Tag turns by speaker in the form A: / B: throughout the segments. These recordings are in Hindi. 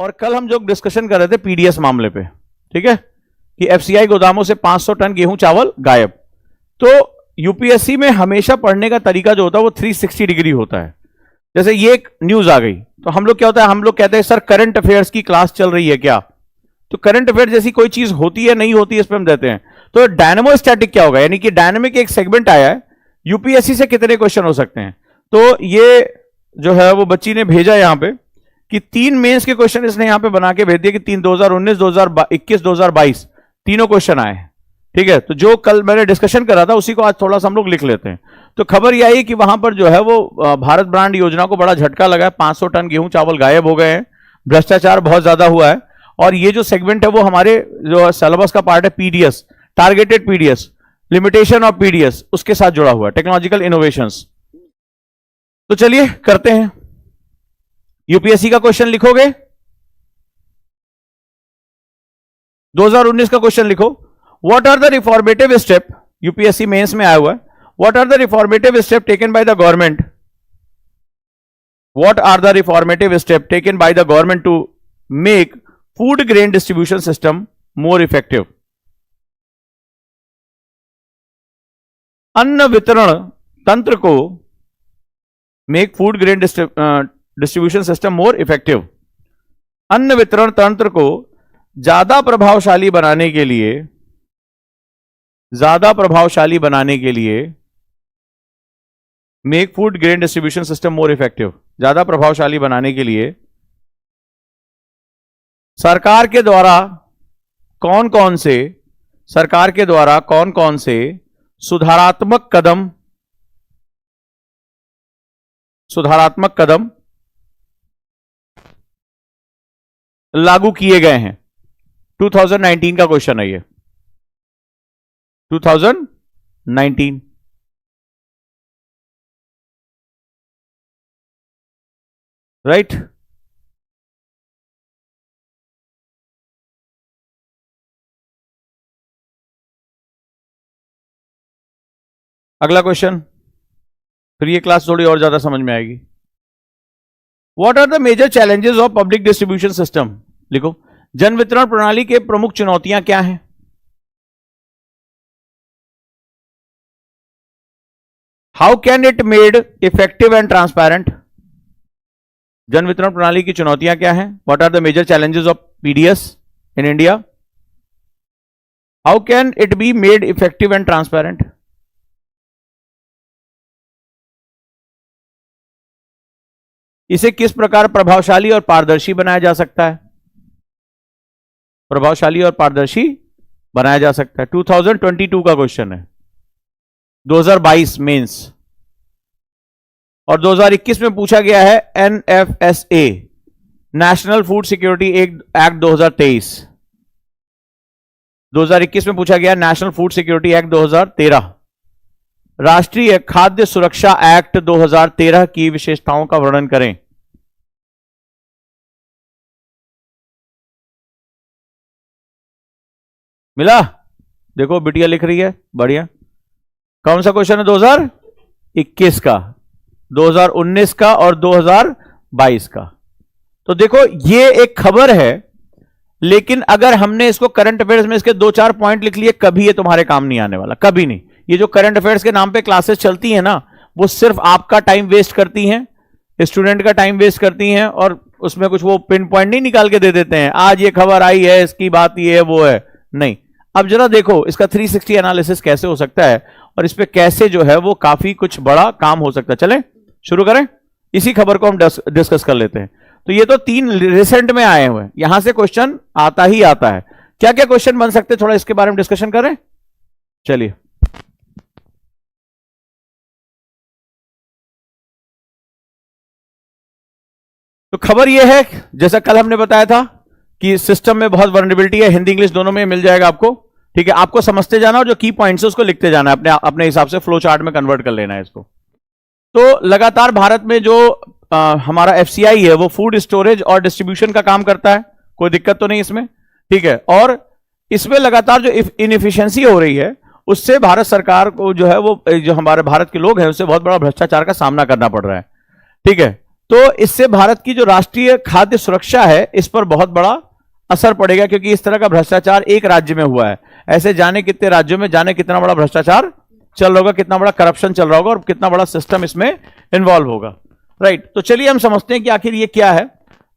A: और कल हम जो डिस्कशन कर रहे थे पीडीएस मामले पे, ठीक है, कि एफसीआई गोदामों से 500 टन गेहूं चावल गायब। तो यूपीएससी में हमेशा पढ़ने का तरीका जो होता है वो 360 डिग्री होता है। जैसे ये एक न्यूज आ गई तो हम लोग क्या होता है, हम लोग कहते हैं सर करंट अफेयर्स की क्लास चल रही है क्या? तो करंट अफेयर जैसी कोई चीज होती है नहीं होती, इस पर हम देते हैं। तो डायनेमो स्टैटिक क्या होगा, यानी कि डायनेमिक एक सेगमेंट आया है, यूपीएससी से कितने क्वेश्चन हो सकते हैं। तो ये जो है वो बच्ची ने भेजा यहां पे कि 3 मेंस के क्वेश्चन इसने यहां पे बना के भेज दिए कि 2019, 2021, 2022 तीनों क्वेश्चन आए हैं, ठीक है। तो जो कल मैंने डिस्कशन करा था उसी को आज थोड़ा सा हम लोग लिख लेते हैं। तो खबर यह आई कि वहां पर जो है वो भारत ब्रांड योजना को बड़ा झटका लगा है, 500 टन गेहूं चावल गायब हो गए हैं, भ्रष्टाचार बहुत ज्यादा हुआ है। और ये जो सेगमेंट है वो हमारे जो सिलेबस का पार्ट है PDS, targeted PDS, limitation of PDS, उसके साथ जुड़ा हुआ है, टेक्नोलॉजिकल इनोवेशंस। तो चलिए करते हैं। यूपीएससी का क्वेश्चन लिखोगे, 2019 का क्वेश्चन लिखो। What are the reformative step, UPSC mains में आया हुआ है, what are the reformative step taken by the government, what are the reformative step taken by the government to make food grain distribution system more effective. अन्न वितरण तंत्र को, make food grain distribution system more effective, अन्न वितरण तंत्र को ज्यादा प्रभावशाली बनाने के लिए, ज्यादा प्रभावशाली बनाने के लिए, make food grain distribution system more effective, ज्यादा प्रभावशाली बनाने के लिए सरकार के द्वारा कौन कौन से, सरकार के द्वारा कौन कौन से सुधारात्मक कदम लागू किए गए हैं। 2019 का क्वेश्चन है ये, 2019। राइट, अगला क्वेश्चन, फिर ये क्लास थोड़ी और ज्यादा समझ में आएगी। What are the major challenges of public distribution system, लिखो। जन वितरण प्रणाली के प्रमुख चुनौतियां क्या हैं? How can it made effective and transparent, जन वितरण प्रणाली की चुनौतियां क्या हैं? What are the major challenges of PDS in India, how can it be made effective and transparent. इसे किस प्रकार प्रभावशाली और पारदर्शी बनाया जा सकता है, प्रभावशाली और पारदर्शी बनाया जा सकता है। 2022 का क्वेश्चन है, 2022 मेंस। और 2021 में पूछा गया है NFSA, national food security act 2023। 2021 में पूछा गया नेशनल फूड सिक्योरिटी एक्ट 2013, राष्ट्रीय खाद्य सुरक्षा एक्ट 2013 की विशेषताओं का वर्णन करें। मिला? देखो बिटिया लिख रही है, बढ़िया। कौन सा क्वेश्चन है? 2021 का, 2019 का और 2022 का। तो देखो ये एक खबर है, लेकिन अगर हमने इसको करंट अफेयर्स में इसके 2-4 पॉइंट लिख लिए, कभी ये तुम्हारे काम नहीं आने वाला, कभी नहीं। ये जो करंट अफेयर्स के नाम पे क्लासेस चलती हैं ना, वो सिर्फ आपका टाइम वेस्ट करती हैं, स्टूडेंट का टाइम वेस्ट करती हैं, और उसमें कुछ वो पिन पॉइंट नहीं निकाल के दे देते हैं, आज ये खबर आई है, इसकी बात ये है, वो है, नहीं। अब जरा देखो इसका 360 एनालिसिस कैसे हो सकता है, और इस पे कैसे जो है वो काफी कुछ बड़ा काम हो सकता है। चलें शुरू करें, इसी खबर को हम डिस्कस कर लेते हैं। तो ये तो 3 रिसेंट में आए हुए हैं, यहां से क्वेश्चन आता ही आता है। क्या क्या क्वेश्चन बन सकते हैं, थोड़ा इसके बारे में डिस्कशन करें। चलिए, तो खबर यह है, जैसा कल हमने बताया था कि सिस्टम में बहुत वल्नरेबिलिटी है, हिंदी इंग्लिश दोनों में मिल जाएगा आपको, ठीक है। आपको समझते जाना और जो की पॉइंट्स है उसको लिखते जाना है, अपने हिसाब से फ्लो चार्ट में कन्वर्ट कर लेना है इसको। तो लगातार भारत में जो हमारा एफसीआई है वो फूड स्टोरेज और डिस्ट्रीब्यूशन का काम करता है, कोई दिक्कत तो नहीं इसमें, ठीक है। और इसमें लगातार जो इनएफिशिएंसी हो रही है उससे भारत सरकार को जो है वो, जो हमारे भारत के लोग हैं उससे बहुत बड़ा भ्रष्टाचार का सामना करना पड़ रहा है, ठीक है। तो इससे भारत की जो राष्ट्रीय खाद्य सुरक्षा है इस पर बहुत बड़ा असर पड़ेगा, क्योंकि इस तरह का भ्रष्टाचार एक राज्य में हुआ है, ऐसे जाने कितने राज्यों में, जाने कितना बड़ा भ्रष्टाचार चल रहा होगा, कितना बड़ा करप्शन चल रहा होगा और कितना बड़ा सिस्टम इसमें इन्वॉल्व होगा। राइट, तो चलिए हम समझते हैं कि आखिर ये क्या है।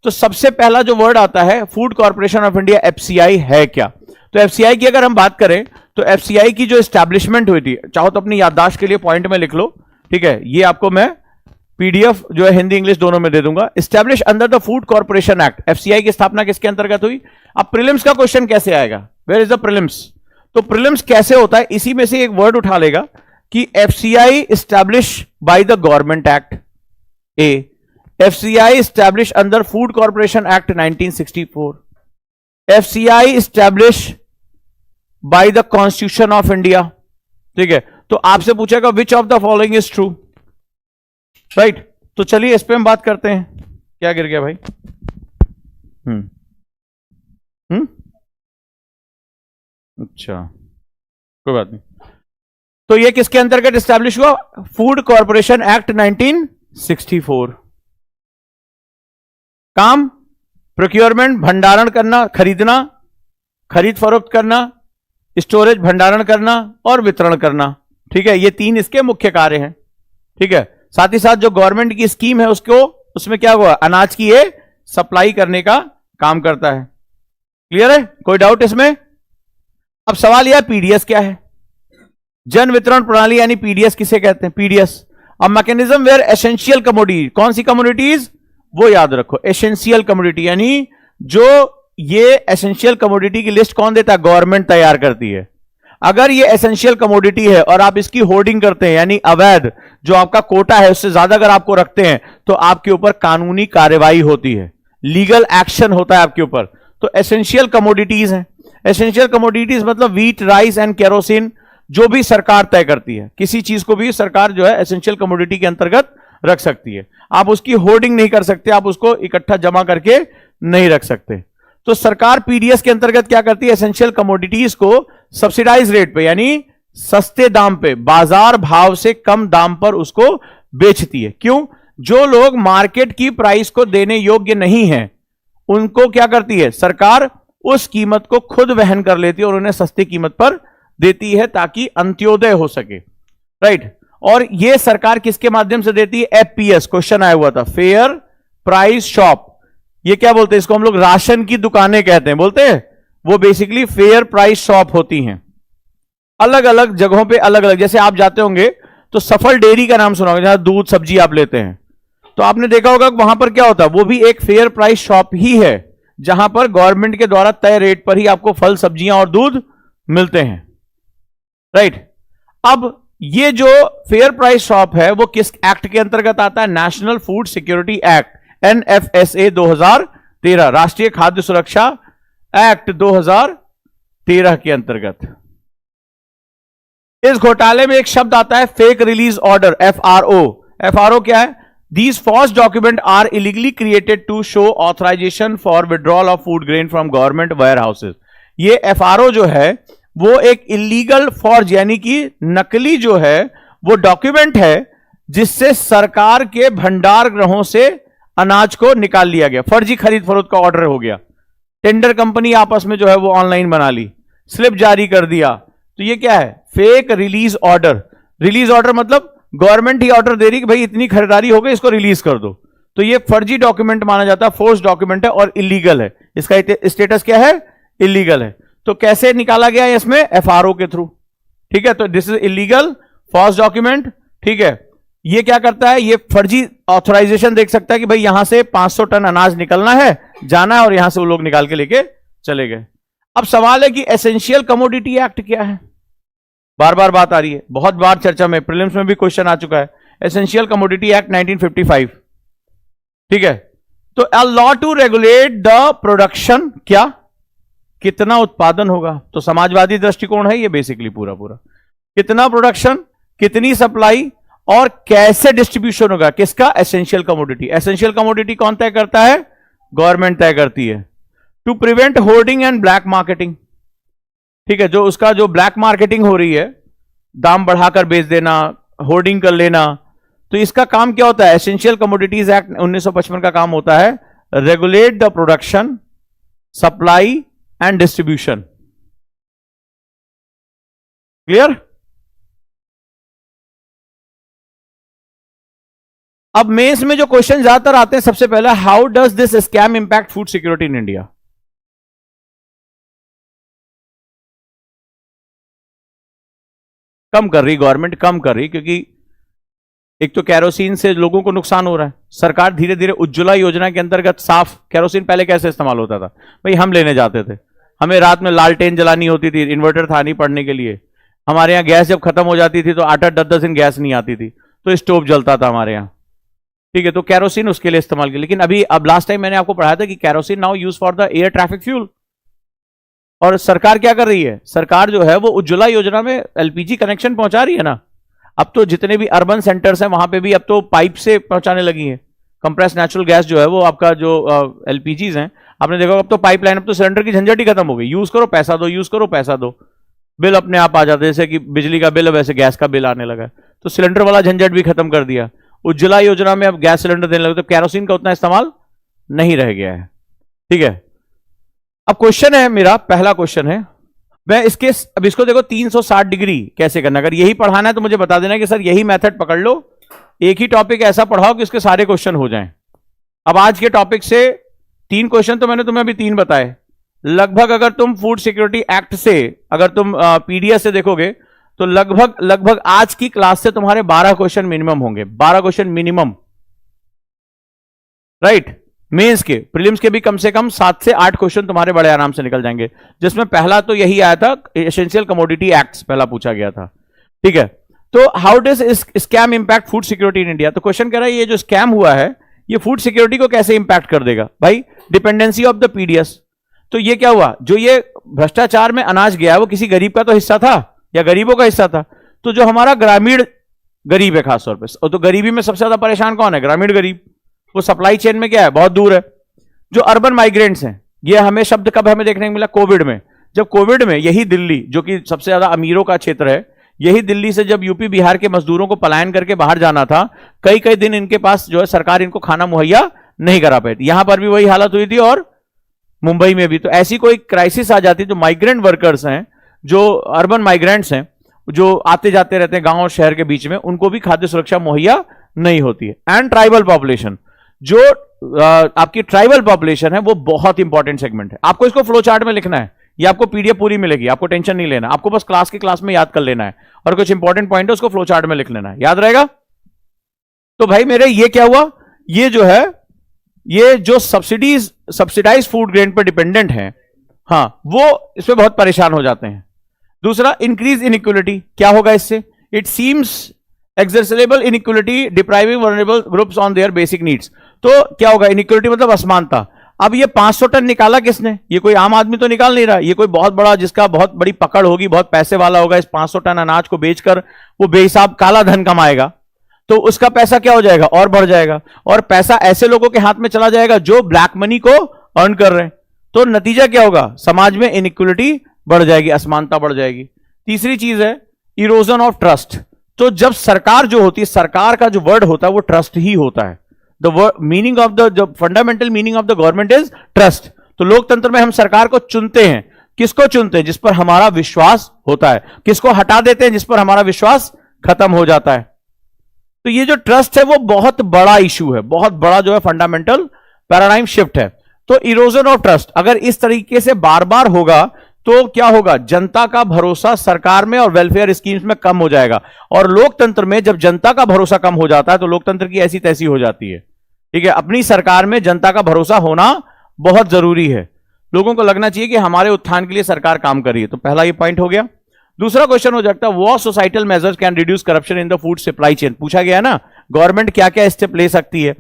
A: तो सबसे पहला जो वर्ड आता है, food corporation of India, FCI है क्या? तो एफसीआई की अगर हम बात करें तो एफसीआई की जो एस्टैब्लिशमेंट हुई थी, चाहो तो अपनी याददाश्त के लिए पॉइंट में लिख लो, ठीक है, ये आपको मैं पीडीएफ जो है हिंदी इंग्लिश दोनों में दे दूंगा। Establish under the food corporation act, FCI की स्थापना किसके अंतर्गत हुई? अब प्रीलिम्स का क्वेश्चन कैसे आएगा, वेयर इज द प्रीलिम्स? तो प्रीलिम्स कैसे होता है, इसी में से एक वर्ड उठा लेगा कि FCI establish bye the government act, A FCI establish under food corporation act 1964, FCI establish by the constitution of India. ठीक है, तो आपसे पूछेगा which of the following is true, right? तो चलिए इस पे हम बात करते हैं। क्या गिर गया भाई? अच्छा, कोई बात नहीं। तो ये किसके अंतर्गत एस्टैब्लिश हुआ? Food corporation act 1964। काम प्रोक्योरमेंट, भंडारण करना, खरीदना, खरीद फरोख्त करना, स्टोरेज भंडारण करना और वितरण करना। ठीक है, ये तीन इसके मुख्य कार्य हैं। ठीक है, साथ ही साथ जो गवर्नमेंट की स्कीम है उसको, उसमें क्या हुआ, अनाज की ये सप्लाई करने का काम करता है। क्लियर है, कोई डाउट इसमें? अब सवाल यह पीडीएस क्या है? जन वितरण प्रणाली यानी पीडीएस किसे कहते हैं? PDS a mechanism where essential commodity, कौन सी कमोडिटीज वो याद रखो, एसेंशियल कमोडिटी, यानी जो ये एसेंशियल कमोडिटी की लिस्ट कौन देता है? गवर्नमेंट तैयार करती है। अगर ये एसेंशियल कमोडिटी है और आप इसकी होर्डिंग करते हैं, यानी अवैध जो आपका कोटा है उससे ज्यादा अगर आपको रखते हैं, तो आपके ऊपर कानूनी कार्रवाई होती है, लीगल एक्शन होता है आपके ऊपर। तो एसेंशियल कमोडिटीज हैं। एसेंशियल कमोडिटीज मतलब व्हीट, राइस एंड केरोसिन, जो भी सरकार तय करती है, किसी चीज को भी सरकार जो है एसेंशियल कमोडिटी के अंतर्गत रख सकती है। आप उसकी होर्डिंग नहीं कर सकते, आप उसको इकट्ठा जमा करके नहीं रख सकते। तो सरकार पीडीएस के अंतर्गत क्या करती है? एसेंशियल कमोडिटीज को सब्सिडाइज रेट पे, यानी सस्ते दाम पे, बाजार भाव से कम दाम पर उसको बेचती है। क्यों? जो लोग मार्केट की प्राइस को देने योग्य नहीं है, उनको क्या करती है सरकार? उस कीमत को खुद वहन कर लेती है और उन्हें सस्ती कीमत पर देती है, ताकि अंत्योदय हो सके। राइट, और यह सरकार किसके माध्यम से देती है? एफपीएस, क्वेश्चन आया हुआ था, फेयर प्राइस शॉप। ये क्या बोलते हैं इसको? हम लोग राशन की दुकानें कहते हैं, बोलते हैं, वो बेसिकली फेयर प्राइस शॉप होती हैं। अलग अलग जगहों पे अलग अलग, जैसे आप जाते होंगे तो सफल डेयरी का नाम सुना होगा, जहां दूध सब्जी आप लेते हैं, तो आपने देखा होगा वहां पर क्या होता है, वो भी एक फेयर प्राइस शॉप ही है, जहां पर गवर्नमेंट के द्वारा तय रेट पर ही आपको फल, सब्जियां और दूध मिलते हैं। राइट, अब ये जो फेयर प्राइस शॉप है वो किस एक्ट के अंतर्गत आता है? National food security act, NFSA 2013, राष्ट्रीय खाद्य सुरक्षा एक्ट 2013 के अंतर्गत। इस घोटाले में एक शब्द आता है fake release order, FRO. FRO क्या है? These false document are illegally created to show authorisation for withdrawal of food grain from government warehouses. ये एफआरओ जो है वो एक इलीगल फॉर्ज, यानी कि नकली जो है वो डॉक्यूमेंट है जिससे सरकार के भंडार गृहों से अनाज को निकाल लिया गया। फर्जी खरीद फरोख्त का ऑर्डर हो गया, टेंडर कंपनी आपस में जो है वो ऑनलाइन बना ली, स्लिप जारी कर दिया। तो ये क्या है? Fake release order. Release order मतलब गवर्नमेंट ही ऑर्डर दे रही कि भाई इतनी खरीदारी हो गई, इसको रिलीज कर दो। तो ये फर्जी डॉक्यूमेंट माना जाता है, फोर्स डॉक्यूमेंट है और इलीगल है। इसका स्टेटस क्या है? इलीगल है। तो कैसे निकाला गया है इसमें? एफआरओ के थ्रू। ठीक है, तो this is illegal false document. ठीक है, ये क्या करता है? ये फर्जी ऑथराइजेशन देख सकता है कि भाई यहां से 500 टन अनाज निकलना है, जाना है, और यहां से वो लोग निकाल के लेके चले गए। अब सवाल है कि एसेंशियल कमोडिटी एक्ट क्या है? बार बार बात आ रही है, बहुत बार चर्चा में, प्रीलिम्स में भी क्वेश्चन आ चुका है। Essential commodity act 1955। ठीक है, तो a law to regulate the production, क्या कितना उत्पादन होगा? तो समाजवादी दृष्टिकोण है ये बेसिकली पूरा पूरा। कितना प्रोडक्शन, कितनी सप्लाई और कैसे डिस्ट्रीब्यूशन होगा, किसका? Essential commodity. एसेंशियल कमोडिटी कौन तय करता है? गवर्नमेंट तय करती है। To prevent hoarding and black marketing. ठीक है, जो उसका जो ब्लैक मार्केटिंग हो रही है, दाम बढ़ाकर बेच देना, होर्डिंग कर लेना, तो इसका काम क्या होता है? एसेंशियल कमोडिटीज एक्ट 1955 का काम होता है regulate the production, supply and distribution. Clear? अब मेंस में जो क्वेश्चन ज्यादातर आते हैं, सबसे पहला, how does this scam impact food security in India? कम कर रही गवर्नमेंट, कम कर रही, क्योंकि एक तो कैरोसिन से लोगों को नुकसान हो रहा है। सरकार धीरे धीरे उज्ज्वला योजना के अंतर्गत साफ कैरोसिन पहले कैसे इस्तेमाल होता था भाई, हम लेने जाते थे, हमें रात में लालटेन जलानी होती थी, इन्वर्टर था नहीं पढ़ने के लिए, हमारे यहाँ गैस जब खत्म हो जाती थी तो 8-10 दिन गैस नहीं आती थी, तो स्टोव जलता था हमारे यहाँ, ठीक है, तो कैरोसिन उसके लिए इस्तेमाल किया। लेकिन अभी अब लास्ट टाइम मैंने आपको पढ़ाया था कि kerosene now use for the air traffic fuel. और सरकार क्या कर रही है? सरकार जो है वो उज्ज्वला योजना में एलपीजी कनेक्शन पहुंचा रही है ना। अब तो जितने भी अर्बन सेंटर्स हैं वहां पे भी अब तो पाइप से पहुंचाने लगी है। कंप्रेस नेचुरल गैस जो है वो आपका जो एलपीजीज हैं, आपने देखा अब तो पाइपलाइन, अब तो सिलेंडर की झंझट ही खत्म हो गई, यूज करो पैसा दो, यूज करो पैसा दो, बिल अपने आप आ जाते हैं। जैसे कि बिजली का बिल वैसे गैस का बिल आने लगा है, तो सिलेंडर वाला झंझट भी खत्म कर दिया। उज्ज्वला योजना में अब गैस सिलेंडर देने लगे तो कैरोसिन का उतना इस्तेमाल नहीं रह गया है, ठीक है। अब क्वेश्चन है मेरा, पहला क्वेश्चन है, मैं इसके, अब इसको देखो 360 डिग्री कैसे करना। अगर यही पढ़ाना है तो मुझे बता देना कि सर यही मेथड पकड़ लो, एक ही टॉपिक ऐसा पढ़ाओ कि उसके सारे क्वेश्चन हो जाएं। अब आज के टॉपिक से 3 क्वेश्चन तो मैंने तुम्हें अभी 3 बताए, लगभग अगर तुम फूड सिक्योरिटी एक्ट से, अगर तुम पीडीएस से देखोगे तो लगभग आज की क्लास से तुम्हारे 12 क्वेश्चन मिनिमम होंगे, 12 क्वेश्चन मिनिमम, राइट। मेंस के, प्रीलिम्स के भी कम से कम 7 से 8 क्वेश्चन तुम्हारे बड़े आराम से निकल जाएंगे, जिसमें पहला तो यही आया था, एसेंशियल कमोडिटी एक्ट पहला पूछा गया था, ठीक है। तो how does scam impact food security in India? तो क्वेश्चन कह रहा है ये जो स्कैम हुआ है ये फूड सिक्योरिटी को कैसे इंपैक्ट कर देगा भाई? Dependency of the PDS. तो ये क्या हुआ, जो ये भ्रष्टाचार में अनाज गया वो किसी गरीब का तो हिस्सा था या गरीबों का हिस्सा था। तो जो हमारा ग्रामीण गरीब है खासतौर पर, तो गरीबी में सबसे ज्यादा परेशान कौन है? ग्रामीण गरीब। वो सप्लाई चेन में क्या है, बहुत दूर है। जो अर्बन माइग्रेंट्स हैं, ये हमें शब्द कब हमें देखने को मिला? कोविड में। जब कोविड में यही दिल्ली, जो कि सबसे ज्यादा अमीरों का क्षेत्र है, यही दिल्ली से जब यूपी बिहार के मजदूरों को पलायन करके बाहर जाना था, कई कई दिन इनके पास जो है सरकार इनको खाना मुहैया नहीं करा पाई थी। यहां पर भी वही हालत हुई थी और मुंबई में भी। तो ऐसी कोई क्राइसिस आ जाती, जो माइग्रेंट वर्कर्स हैं, जो अर्बन माइग्रेंट्स हैं, जो आते जाते रहते हैं गांव और शहर के बीच में, उनको भी खाद्य सुरक्षा मुहैया नहीं होती है। एंड ट्राइबल पॉपुलेशन, जो आपकी ट्राइबल पॉपुलेशन है, वो बहुत इंपॉर्टेंट सेगमेंट है। आपको इसको फ्लो चार्ट में लिखना है, ये आपको पीडीएफ पूरी मिलेगी, आपको टेंशन नहीं लेना, आपको बस क्लास में याद कर लेना है, और कुछ इंपॉर्टेंट पॉइंट है उसको फ्लो चार्ट में लिख लेना है, याद रहेगा। तो भाई मेरे ये क्या हुआ, ये जो है, ये जो सब्सिडाइज फूड ग्रेन पर डिपेंडेंट है, हाँ, वो इसमें बहुत परेशान हो जाते हैं। दूसरा, इंक्रीज इनइक्वलिटी, क्या होगा इससे? It seems exacerbate inequality depriving vulnerable groups on their basic needs. तो क्या होगा? इनइक्वलिटी मतलब असमानता। अब ये 500 टन निकाला किसने? ये कोई आम आदमी तो निकाल नहीं रहा, ये कोई बहुत बड़ा, जिसका बहुत बड़ी पकड़ होगी, बहुत पैसे वाला होगा, इस 500 टन अनाज को बेचकर वो बेहिसाब काला धन कमाएगा, तो उसका पैसा क्या हो जाएगा? और बढ़ जाएगा, और पैसा ऐसे लोगों के हाथ में चला जाएगा जो ब्लैक मनी को अर्न कर रहे हैं। तो नतीजा क्या होगा? समाज में इनइक्वलिटी बढ़ जाएगी, असमानता बढ़ जाएगी। तीसरी चीज है इरोजन ऑफ ट्रस्ट। तो जब सरकार जो होती है, सरकार का जो वर्ड होता है वो ट्रस्ट ही होता है। The meaning of the fundamental meaning of the government is trust. तो लोकतंत्र में हम सरकार को चुनते हैं, किसको चुनते हैं? जिस पर हमारा विश्वास होता है। किसको हटा देते हैं? जिस पर हमारा विश्वास खत्म हो जाता है। तो ये जो ट्रस्ट है वो बहुत बड़ा इशू है, बहुत बड़ा जो है फंडामेंटल पैराडाइम शिफ्ट है। तो इरोजन ऑफ ट्रस्ट अगर इस तरीके से बार बार होगा तो क्या होगा? जनता का भरोसा सरकार में और वेलफेयर स्कीम्स में कम हो जाएगा। और लोकतंत्र में जब जनता का भरोसा कम हो जाता है तो लोकतंत्र की ऐसी तैसी हो जाती है, ठीक है। अपनी सरकार में जनता का भरोसा होना बहुत जरूरी है। लोगों को लगना चाहिए कि हमारे उत्थान के लिए सरकार काम कर रही है। तो पहला ये पॉइंट हो गया। दूसरा क्वेश्चन हो जाता है, what societal measures can reduce corruption in the food supply chain? पूछा गया है ना, गवर्नमेंट क्या क्या स्टेप ले सकती है।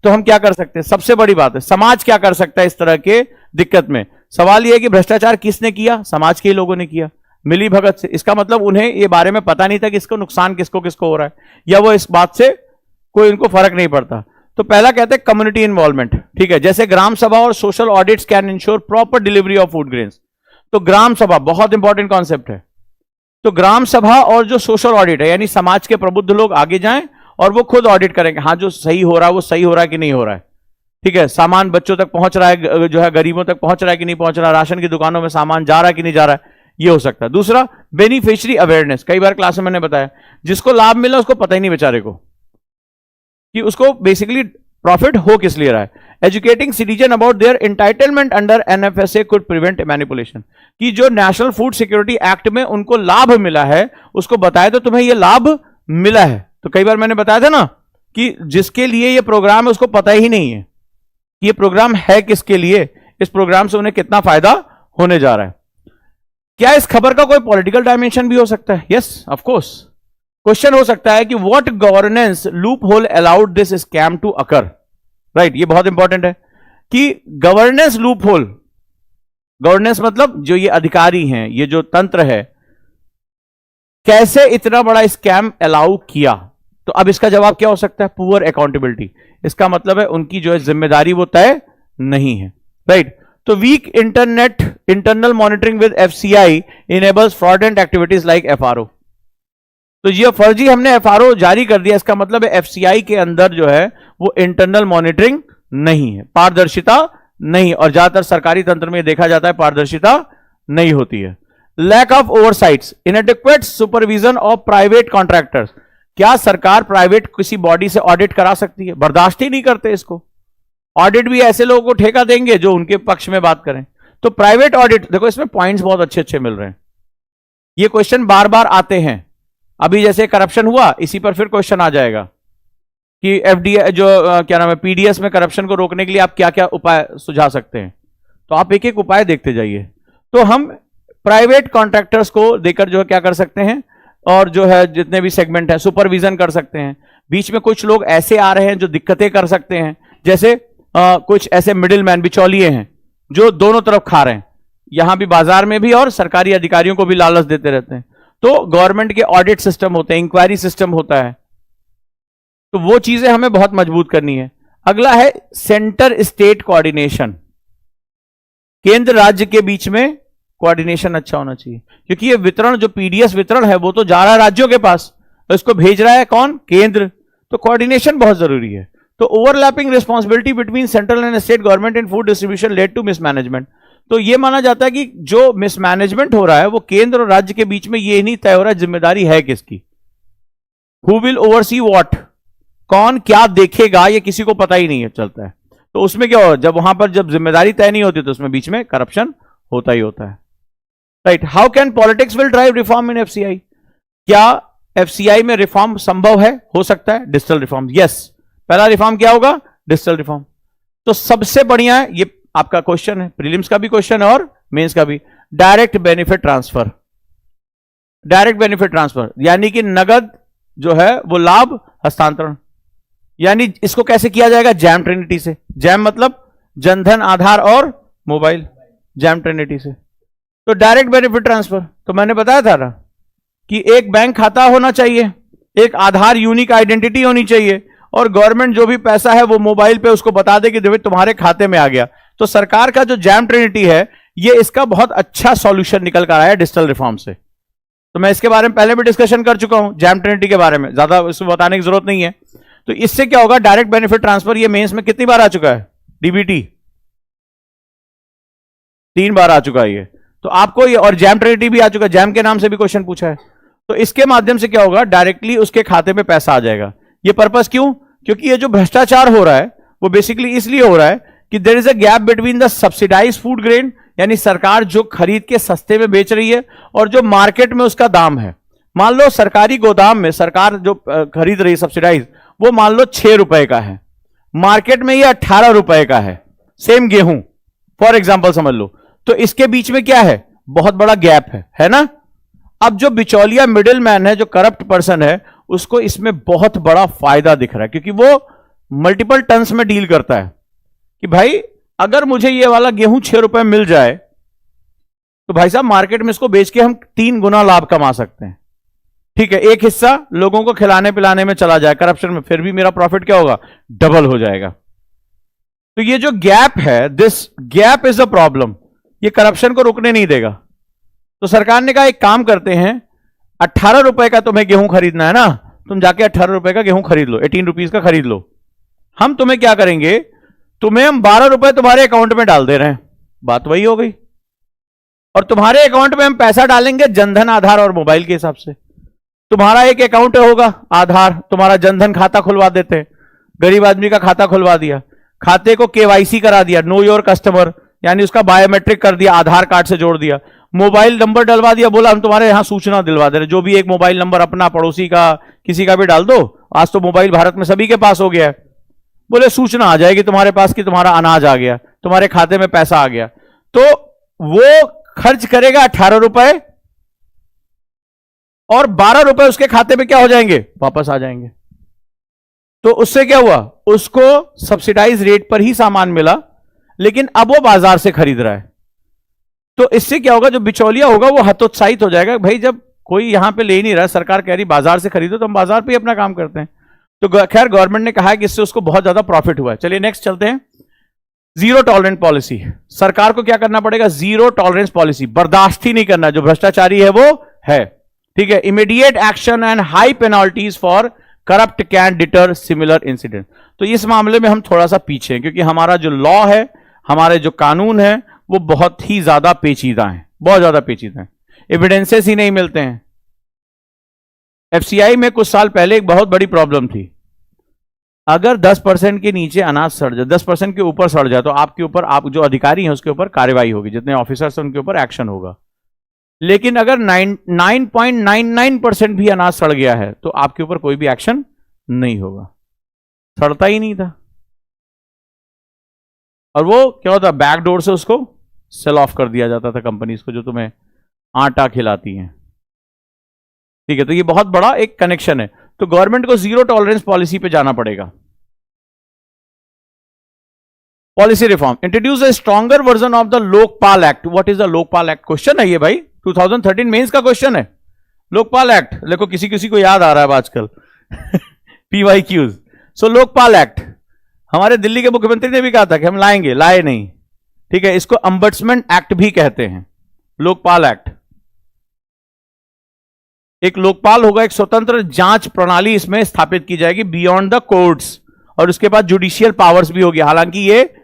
A: तो हम क्या कर सकते हैं? सबसे बड़ी बात है, समाज क्या कर सकता है इस तरह के दिक्कत में। सवाल यह है कि भ्रष्टाचार किसने किया? समाज के लोगों ने किया, मिली भगत से। इसका मतलब उन्हें ये बारे में पता नहीं था कि इसको नुकसान किसको किसको हो रहा है, या वो इस बात से कोई उनको फर्क नहीं पड़ता। तो पहला कहते हैं कम्युनिटी इन्वॉल्वमेंट, ठीक है। जैसे ग्राम सभा और social audits can ensure proper delivery of food grains. तो ग्राम सभा बहुत इंपॉर्टेंट कॉन्सेप्ट है। तो ग्राम सभा और जो सोशल ऑडिट है, यानी समाज के प्रबुद्ध लोग आगे जाएं और वो खुद ऑडिट करेंगे, हाँ जो सही हो रहा है वो सही हो रहा है कि नहीं हो रहा है, ठीक है, सामान बच्चों तक पहुंच रहा है, जो है गरीबों तक पहुंच रहा है कि नहीं पहुंच रहा है, राशन की दुकानों में सामान जा रहा है कि नहीं जा रहा है, ये हो सकता है। दूसरा, बेनिफिशियरी अवेयरनेस, कई बार क्लास में मैंने बताया, जिसको लाभ मिला उसको पता ही नहीं बेचारे को कि उसको बेसिकली प्रॉफिट हो किस लिए रहा है। Educating citizen about their entitlement under NFSA could prevent manipulation, कि जो नेशनल फूड सिक्योरिटी एक्ट में उनको लाभ मिला है उसको बताया तो तुम्हें ये लाभ मिला है। तो कई बार मैंने बताया था ना कि जिसके लिए ये प्रोग्राम है उसको पता ही नहीं है कि ये प्रोग्राम है किसके लिए, इस प्रोग्राम से उन्हें कितना फायदा होने जा रहा है। क्या इस खबर का कोई पॉलिटिकल डायमेंशन भी हो सकता है? Yes of course. क्वेश्चन हो सकता है कि what governance loophole allowed this scam to occur, right, ये बहुत इंपॉर्टेंट है कि गवर्नेंस लूप होल, गवर्नेंस मतलब जो ये अधिकारी हैं, ये जो तंत्र है, कैसे इतना बड़ा स्कैम अलाउ किया। तो अब इसका जवाब क्या हो सकता है? Poor accountability. इसका मतलब है उनकी जो है जिम्मेदारी वो तय नहीं है, राइट। तो weak internal monitoring with FCI enables fraudulent activities like FRO. तो ये फर्जी हमने एफआरओ जारी कर दिया, इसका मतलब है एफसीआई के अंदर जो है वो इंटरनल मॉनिटरिंग नहीं है, पारदर्शिता नहीं, और ज्यादातर सरकारी तंत्र में देखा जाता है पारदर्शिता नहीं होती है। Lack of oversights, inadequate supervision of private contractors, क्या सरकार प्राइवेट किसी बॉडी से ऑडिट करा सकती है? बर्दाश्त ही नहीं करते इसको। ऑडिट भी ऐसे लोगों को ठेका देंगे जो उनके पक्ष में बात करें। तो प्राइवेट ऑडिट, देखो इसमें पॉइंट्स बहुत अच्छे अच्छे मिल रहे हैं, ये क्वेश्चन बार बार आते हैं। अभी जैसे करप्शन हुआ, इसी पर फिर क्वेश्चन आ जाएगा कि एफडीए जो क्या नाम है, पीडीएस में करप्शन को रोकने के लिए आप क्या क्या उपाय सुझा सकते हैं। तो आप एक एक उपाय देखते जाइए। तो हम प्राइवेट कॉन्ट्रैक्टर्स को देकर जो है क्या कर सकते हैं, और जो है जितने भी सेगमेंट है सुपरविजन कर सकते हैं। बीच में कुछ लोग ऐसे आ रहे हैं जो दिक्कतें कर सकते हैं, जैसे कुछ ऐसे मिडिल मैन, बिचौलिए हैं जो दोनों तरफ खा रहे हैं, यहां भी बाजार में भी और सरकारी अधिकारियों को भी लालच देते रहते हैं। तो गवर्नमेंट के ऑडिट सिस्टम होते हैं, इंक्वायरी सिस्टम होता है, तो वो चीजें हमें बहुत मजबूत करनी है। अगला है सेंटर स्टेट कोऑर्डिनेशन, केंद्र राज्य के बीच में कोऑर्डिनेशन अच्छा होना चाहिए, क्योंकि ये वितरण जो पीडीएस वितरण है वो तो जा रहा है राज्यों के पास, तो इसको भेज रहा है कौन? केंद्र। तो कोऑर्डिनेशन बहुत जरूरी है। तो overlapping responsibility between central and state government in food distribution led to mismanagement. तो ये माना जाता है कि जो मिसमैनेजमेंट हो रहा है वो केंद्र और राज्य के बीच में ये नहीं तय हो रहा है जिम्मेदारी है किसकी, हु विल ओवरसी व्हाट, कौन क्या देखेगा, ये किसी को पता ही नहीं है चलता है। तो उसमें क्या हो, जब वहां पर जब जिम्मेदारी तय नहीं होती तो उसमें बीच में करप्शन होता ही होता है, right. How can politics will drive reform in FCI, क्या एफसीआई में रिफॉर्म संभव है? हो सकता है, डिजिटल रिफॉर्म। यस, पहला रिफॉर्म क्या होगा? Digital reform. तो सबसे बढ़िया है, ये आपका क्वेश्चन है, प्रीलिम्स का भी क्वेश्चन है और मेंस का भी, direct benefit transfer. Direct benefit transfer यानी कि नगद जो है वो लाभ हस्तांतरण, यानी इसको कैसे किया जाएगा? जैम ट्रिनिटी से। जैम मतलब जनधन, आधार और मोबाइल, जैम ट्रिनिटी से। तो डायरेक्ट बेनिफिट ट्रांसफर, तो मैंने बताया था ना कि एक बैंक खाता होना चाहिए, एक आधार यूनिक आइडेंटिटी होनी चाहिए, और गवर्नमेंट जो भी पैसा है वो मोबाइल पे उसको बता दे कि देखो तुम्हारे खाते में आ गया। तो सरकार का जो जैम ट्रिनिटी है ये इसका बहुत अच्छा सॉल्यूशन निकल कर आया डिजिटल रिफॉर्म से। तो मैं इसके बारे में पहले भी डिस्कशन कर चुका हूं, जैम ट्रिनिटी के बारे में, ज्यादा इसमें बताने की जरूरत नहीं है। तो इससे क्या होगा? डायरेक्ट बेनिफिट ट्रांसफर, ये मेंस में कितनी बार आ चुका है? डीबीटी 3 बार आ चुका है ये। तो आपको ये, और जैम ट्रिनिटी भी आ चुका है, जैम के नाम से भी क्वेश्चन पूछा है। तो इसके माध्यम से क्या होगा? डायरेक्टली उसके खाते में पैसा आ जाएगा। ये पर्पस क्यों? क्योंकि ये जो भ्रष्टाचार हो रहा है वो बेसिकली इसलिए हो रहा है कि there is a gap between the subsidise food grain, यानी सरकार जो खरीद के सस्ते में बेच रही है, और जो मार्केट में उसका दाम है। मान लो सरकारी गोदाम में सरकार जो खरीद रही है सब्सिडाइज, वो मान लो 6 रुपए का है, मार्केट में ये 18 रुपए का है, सेम गेहूं फॉर एग्जाम्पल समझ लो। तो इसके बीच में क्या है? बहुत बड़ा गैप है ना। अब जो बिचौलिया मिडिल मैन है, जो करप्ट पर्सन है, उसको इसमें बहुत बड़ा फायदा दिख रहा है, क्योंकि वो मल्टीपल टन्स में डील करता है कि भाई अगर मुझे ये वाला गेहूं 6 रुपए मिल जाए तो भाई साहब मार्केट में इसको बेच के हम 3 गुना लाभ कमा सकते हैं। ठीक है, एक हिस्सा लोगों को खिलाने पिलाने में चला जाए करप्शन में, फिर भी मेरा प्रॉफिट क्या होगा? डबल हो जाएगा। तो ये जो गैप है, this gap is a problem, ये करप्शन को रुकने नहीं देगा। तो सरकार ने कहा एक काम करते हैं, 18 रुपए का तुम्हें गेहूं खरीदना है ना, तुम जाके 18 रुपए का गेहूं खरीद लो, 18 रुपीज का खरीद लो। हम तुम्हें क्या करेंगे, तुम्हें हम 12 रुपए तुम्हारे अकाउंट में डाल दे रहे हैं, बात वही हो गई। और तुम्हारे अकाउंट में हम पैसा डालेंगे जनधन, आधार और मोबाइल के हिसाब से। तुम्हारा एक अकाउंट होगा आधार, तुम्हारा जनधन खाता खुलवा देते हैं, गरीब आदमी का खाता खुलवा दिया, खाते को केवाईसी करा दिया, नो योर कस्टमर, यानी उसका बायोमेट्रिक कर दिया, आधार कार्ड से जोड़ दिया, मोबाइल नंबर डलवा दिया, बोला हम तुम्हारे यहां सूचना दिलवा दे रहे, जो भी एक मोबाइल नंबर अपना, पड़ोसी का, किसी का भी डाल दो। आज तो मोबाइल भारत में सभी के पास हो गया है। बोले सूचना आ जाएगी तुम्हारे पास कि तुम्हारा अनाज आ गया, तुम्हारे खाते में पैसा आ गया। तो वो खर्च करेगा 18 रुपए और 12 रुपए उसके खाते में क्या हो जाएंगे, वापस आ जाएंगे। तो उससे क्या हुआ, उसको सब्सिडाइज रेट पर ही सामान मिला, लेकिन अब वो बाजार से खरीद रहा है। तो इससे क्या होगा, जो बिचौलिया होगा वो हतोत्साहित हो जाएगा, भाई जब कोई यहां पे ले नहीं रहा, सरकार कह रही बाजार से खरीदो, तो हम बाजार पे ही अपना काम करते हैं। तो खैर गवर्नमेंट ने कहा है कि इससे उसको बहुत ज्यादा प्रॉफिट हुआ है। चलिए नेक्स्ट चलते हैं। जीरो टॉलरेंस पॉलिसी, सरकार को क्या करना पड़ेगा, जीरो टॉलरेंस पॉलिसी, बर्दाश्त ही नहीं करना, जो भ्रष्टाचारी है वो है, ठीक है। Immediate action and high penalties for corrupt can deter similar incident. तो इस मामले में हम थोड़ा सा पीछे हैं, क्योंकि हमारा जो लॉ है, हमारे जो कानून है, वो बहुत ही ज्यादा पेचीदा है, बहुत ज्यादा पेचीदा है, एविडेंसेस ही नहीं मिलते हैं। एफसीआई में कुछ साल पहले एक बहुत बड़ी प्रॉब्लम थी, अगर 10% के नीचे अनाज सड़ जाए, 10% के ऊपर सड़ जाए, तो आपके ऊपर, आप जो अधिकारी हैं उसके ऊपर कार्रवाई होगी, जितने ऑफिसर्स हैं उनके ऊपर एक्शन होगा। लेकिन अगर 9.99% भी अनाज सड़ गया है तो आपके ऊपर कोई भी एक्शन नहीं होगा, सड़ता ही नहीं था। और वो क्या होता, बैकडोर से उसको सेल ऑफ कर दिया जाता था कंपनीज को, जो तुम्हें आटा खिलाती हैं, ठीक है। तो ये बहुत बड़ा एक कनेक्शन है। तो गवर्नमेंट को जीरो टॉलरेंस पॉलिसी पे जाना पड़ेगा। Policy reform, introduce a stronger version of the Lokpal act. What is the Lokpal act, question है ये भाई, 2013 मेंस का क्वेश्चन है। लोकपाल एक्ट, देखो किसी किसी को याद आ रहा है आजकल PYQs। सो लोकपाल एक्ट, हमारे दिल्ली के मुख्यमंत्री ने भी कहा था कि हम लाएंगे, लाए नहीं, ठीक है। इसको अंबड्समेंट एक्ट भी कहते हैं, लोकपाल एक्ट। एक लोकपाल होगा, एक स्वतंत्र जांच प्रणाली इसमें स्थापित की जाएगी बियॉन्ड द कोर्ट्स, और उसके बाद जुडिशियल पावर्स भी होगी। हालांकि ये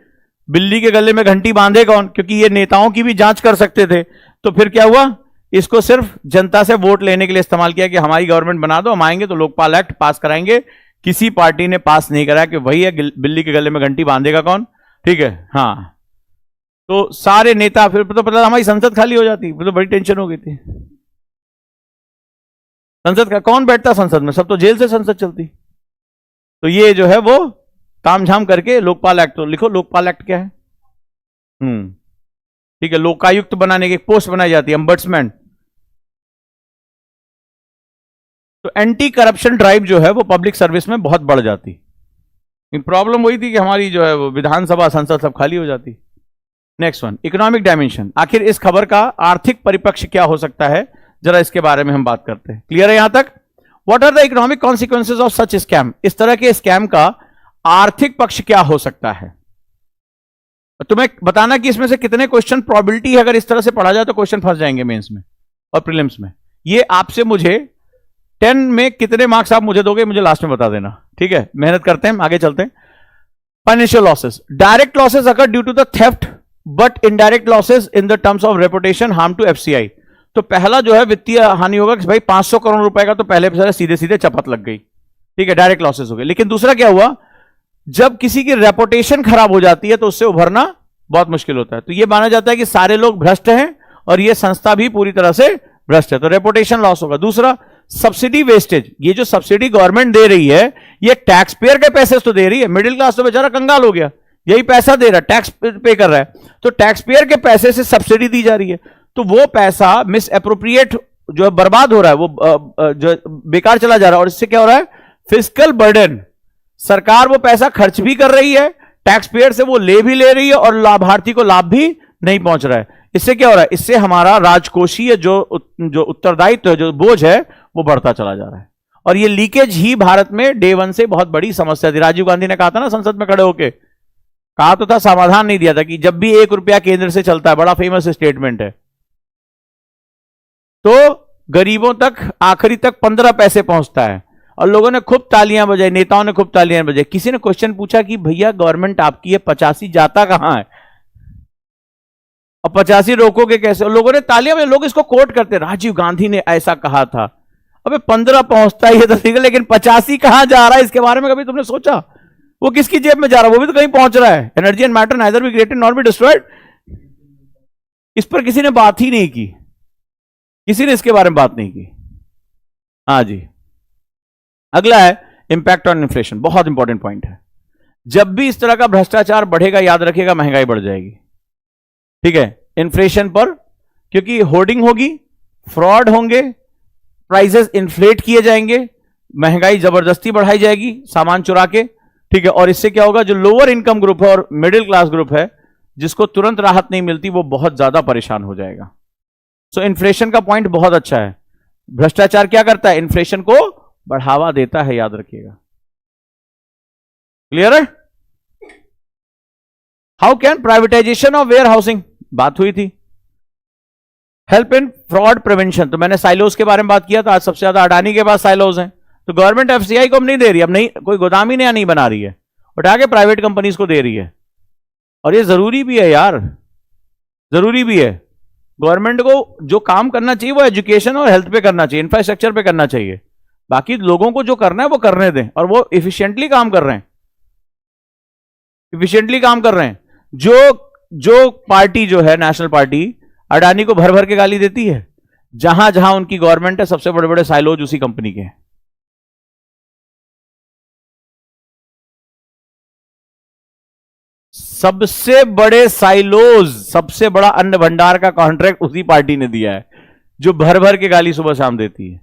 A: बिल्ली के गले में घंटी बांधे कौन, क्योंकि ये नेताओं की भी जांच कर सकते थे। तो फिर क्या हुआ, इसको सिर्फ जनता से वोट लेने के लिए इस्तेमाल किया कि हमारी गवर्नमेंट बना दो, हम आएंगे तो लोकपाल एक्ट पास कराएंगे। किसी पार्टी ने पास नहीं कराया कि वही है बिल्ली के गले में घंटी बांधेगा कौन, ठीक है। हाँ, तो सारे नेता, फिर तो पता हमारी संसद खाली हो जाती, फिर तो बड़ी टेंशन हो गई थी। संसद का कौन बैठता संसद में, सब तो जेल से संसद चलती। तो ये जो है वो तामझाम करके लोकपाल एक्ट, तो लिखो लोकपाल एक्ट क्या है, ठीक है। लोकायुक्त बनाने की एक पोस्ट बनाई जाती है, अंबड्समैन। तो एंटी करप्शन ड्राइव जो है वो पब्लिक सर्विस में बहुत बढ़ जाती। प्रॉब्लम वही थी कि हमारी जो है वो विधानसभा, संसद सब खाली हो जाती। Next one, economic dimension. आखिर इस खबर का आर्थिक परिप्रेक्ष्य क्या हो सकता है, जरा इसके बारे में हम बात करते हैं। क्लियर है यहां तक? What are the economic consequences of such scam. इस तरह के स्कैम का आर्थिक पक्ष क्या हो सकता है। तुम्हें बताना कि इसमें से कितने क्वेश्चन प्रोबेबिलिटी है, अगर इस तरह से पढ़ा जाए तो क्वेश्चन फंस जाएंगे मेंस में और प्रीलिम्स में। ये आपसे मुझे 10 में कितने मार्क्स आप मुझे दोगे, मुझे लास्ट में बता देना, ठीक है। मेहनत करते हैं, आगे चलते हैं। फाइनेंशियल लॉसेस, डायरेक्ट लॉसेस अगर due to the theft but indirect losses in the terms of reputation harm to FCI. तो पहला जो है वित्तीय हानि होगा कि भाई 500 करोड़ रुपए का तो पहले सीधे सीधे चपत लग गई, ठीक है, डायरेक्ट लॉसेस हो गए। लेकिन दूसरा क्या हुआ, जब किसी की रेपुटेशन खराब हो जाती है तो उससे उभरना बहुत मुश्किल होता है। तो यह माना जाता है कि सारे लोग भ्रष्ट हैं और यह संस्था भी पूरी तरह से भ्रष्ट है, तो रेपुटेशन लॉस होगा। दूसरा, सब्सिडी वेस्टेज। ये जो सब्सिडी गवर्नमेंट दे रही है, ये टैक्स पेयर के पैसे तो दे रही है, मिडिल क्लास तो बेचारा कंगाल हो गया, यही पैसा दे रहा है, टैक्स पे कर रहा है, तो टैक्स पेयर के पैसे से सब्सिडी दी जा रही है। तो वो पैसा मिस एप्रोप्रिएट जो है, बर्बाद हो रहा है, वो जो बेकार चला जा रहा है। और इससे क्या हो रहा है, फिस्कल बर्डन। सरकार वो पैसा खर्च भी कर रही है, टैक्स पेयर से वो ले भी ले रही है और लाभार्थी को लाभ भी नहीं पहुंच रहा है। इससे क्या हो रहा है, इससे हमारा राजकोषीय जो उत्तरदायित्व है, जो बोझ है, वो बढ़ता चला जा रहा है। और ये लीकेज ही भारत में डे वन से बहुत बड़ी समस्या थी। राजीव गांधी ने कहा था ना संसद में खड़े होके, कहा तो था, समाधान नहीं दिया था कि जब भी 1 रुपया केंद्र से चलता है, बड़ा फेमस स्टेटमेंट है, तो गरीबों तक आखिरी तक 15 पैसे पहुंचता है। और लोगों ने खूब तालियां बजाई, नेताओं ने खूब तालियां बजाई। किसी ने क्वेश्चन पूछा कि भैया गवर्नमेंट आपकी है, 85 जाता कहां है, और 85 रोकोगे कैसे? और लोगों ने तालियां बजाई। लोग इसको कोट करते, राजीव गांधी ने ऐसा कहा था। अबे 15 पहुंचता ही है तो ठीक है, लेकिन 85 कहां जा रहा है इसके बारे में कभी तुमने सोचा? वो किसकी जेब में जा रहा है? वो भी तो कहीं पहुंच रहा है। Energy and matter neither be created not be destroyed. इस पर किसी ने बात ही नहीं की, किसी ने इसके बारे में बात नहीं की। हाँ जी, अगला है इंपैक्ट ऑन इन्फ्लेशन। बहुत इंपॉर्टेंट पॉइंट है। जब भी इस तरह का भ्रष्टाचार बढ़ेगा, याद रखिएगा महंगाई बढ़ जाएगी। ठीक है, इन्फ्लेशन पर, क्योंकि होर्डिंग होगी, फ्रॉड होंगे, प्राइसेस इन्फ्लेट किए जाएंगे, महंगाई जबरदस्ती बढ़ाई जाएगी सामान चुरा के। ठीक है, और इससे क्या होगा, जो लोअर इनकम ग्रुप है और मिडिल क्लास ग्रुप है, जिसको तुरंत राहत नहीं मिलती, वो बहुत ज्यादा परेशान हो जाएगा। सो इन्फ्लेशन का पॉइंट बहुत अच्छा है। भ्रष्टाचार क्या करता है? इन्फ्लेशन को बढ़ावा देता है, याद रखिएगा। क्लियर है? How can privatisation of warehousing, बात हुई थी। हेल्प इन फ्रॉड प्रिवेंशन, तो मैंने साइलोज के बारे में बात किया था। आज सबसे ज्यादा अडानी के पास साइलोज हैं, तो गवर्नमेंट एफसीआई को अब नहीं दे रही, अब नहीं कोई गोदाम ही नया नहीं बना रही है, उठा के प्राइवेट कंपनीज को दे रही है। और ये जरूरी भी है यार, जरूरी भी है। गवर्नमेंट को जो काम करना चाहिए वो एजुकेशन और हेल्थ पे करना चाहिए, इंफ्रास्ट्रक्चर पे करना चाहिए। बाकी लोगों को जो करना है वो करने दें, और वो इफिशिएंटली काम कर रहे हैं, इफिशिएंटली काम कर रहे हैं। जो पार्टी जो है नेशनल पार्टी, अडानी को भर भर के गाली देती है। जहां जहां उनकी गवर्नमेंट है, सबसे बड़े बड़े साइलोज उसी कंपनी के हैं। सबसे बड़े साइलोज, सबसे बड़ा अन्न भंडार का कॉन्ट्रैक्ट उसी पार्टी ने दिया है, जो भर भर के गाली सुबह शाम देती है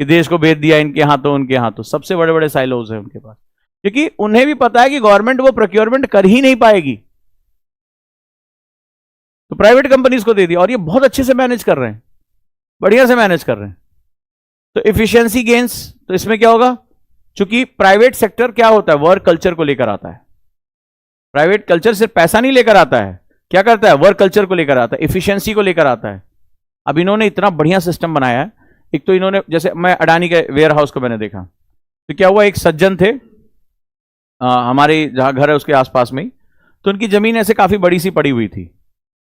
A: कि देश को बेच दिया इनके हाथों उनके हाथों। सबसे बड़े बड़े साइलोज हैं उनके पास, क्योंकि उन्हें भी पता है कि गवर्नमेंट वो प्रोक्योरमेंट कर ही नहीं पाएगी, तो प्राइवेट कंपनीज को दे दिया। और ये बहुत अच्छे से मैनेज कर रहे हैं, बढ़िया से मैनेज कर रहे हैं। तो इफिशियंसी गेन्स, तो इसमें क्या होगा, चूंकि प्राइवेट सेक्टर क्या होता है, वर्क कल्चर को लेकर आता है। प्राइवेट कल्चर सिर्फ पैसा नहीं लेकर आता है, क्या करता है, वर्क कल्चर को लेकर आता है, इफिशियंसी को लेकर आता है। अब इन्होंने इतना बढ़िया सिस्टम बनाया है। एक तो इन्होंने, जैसे मैं अडानी के वेयर हाउस को मैंने देखा, तो क्या हुआ, एक सज्जन थे हमारे जहां घर है उसके आसपास में ही, तो उनकी जमीन ऐसे काफी बड़ी सी पड़ी हुई थी।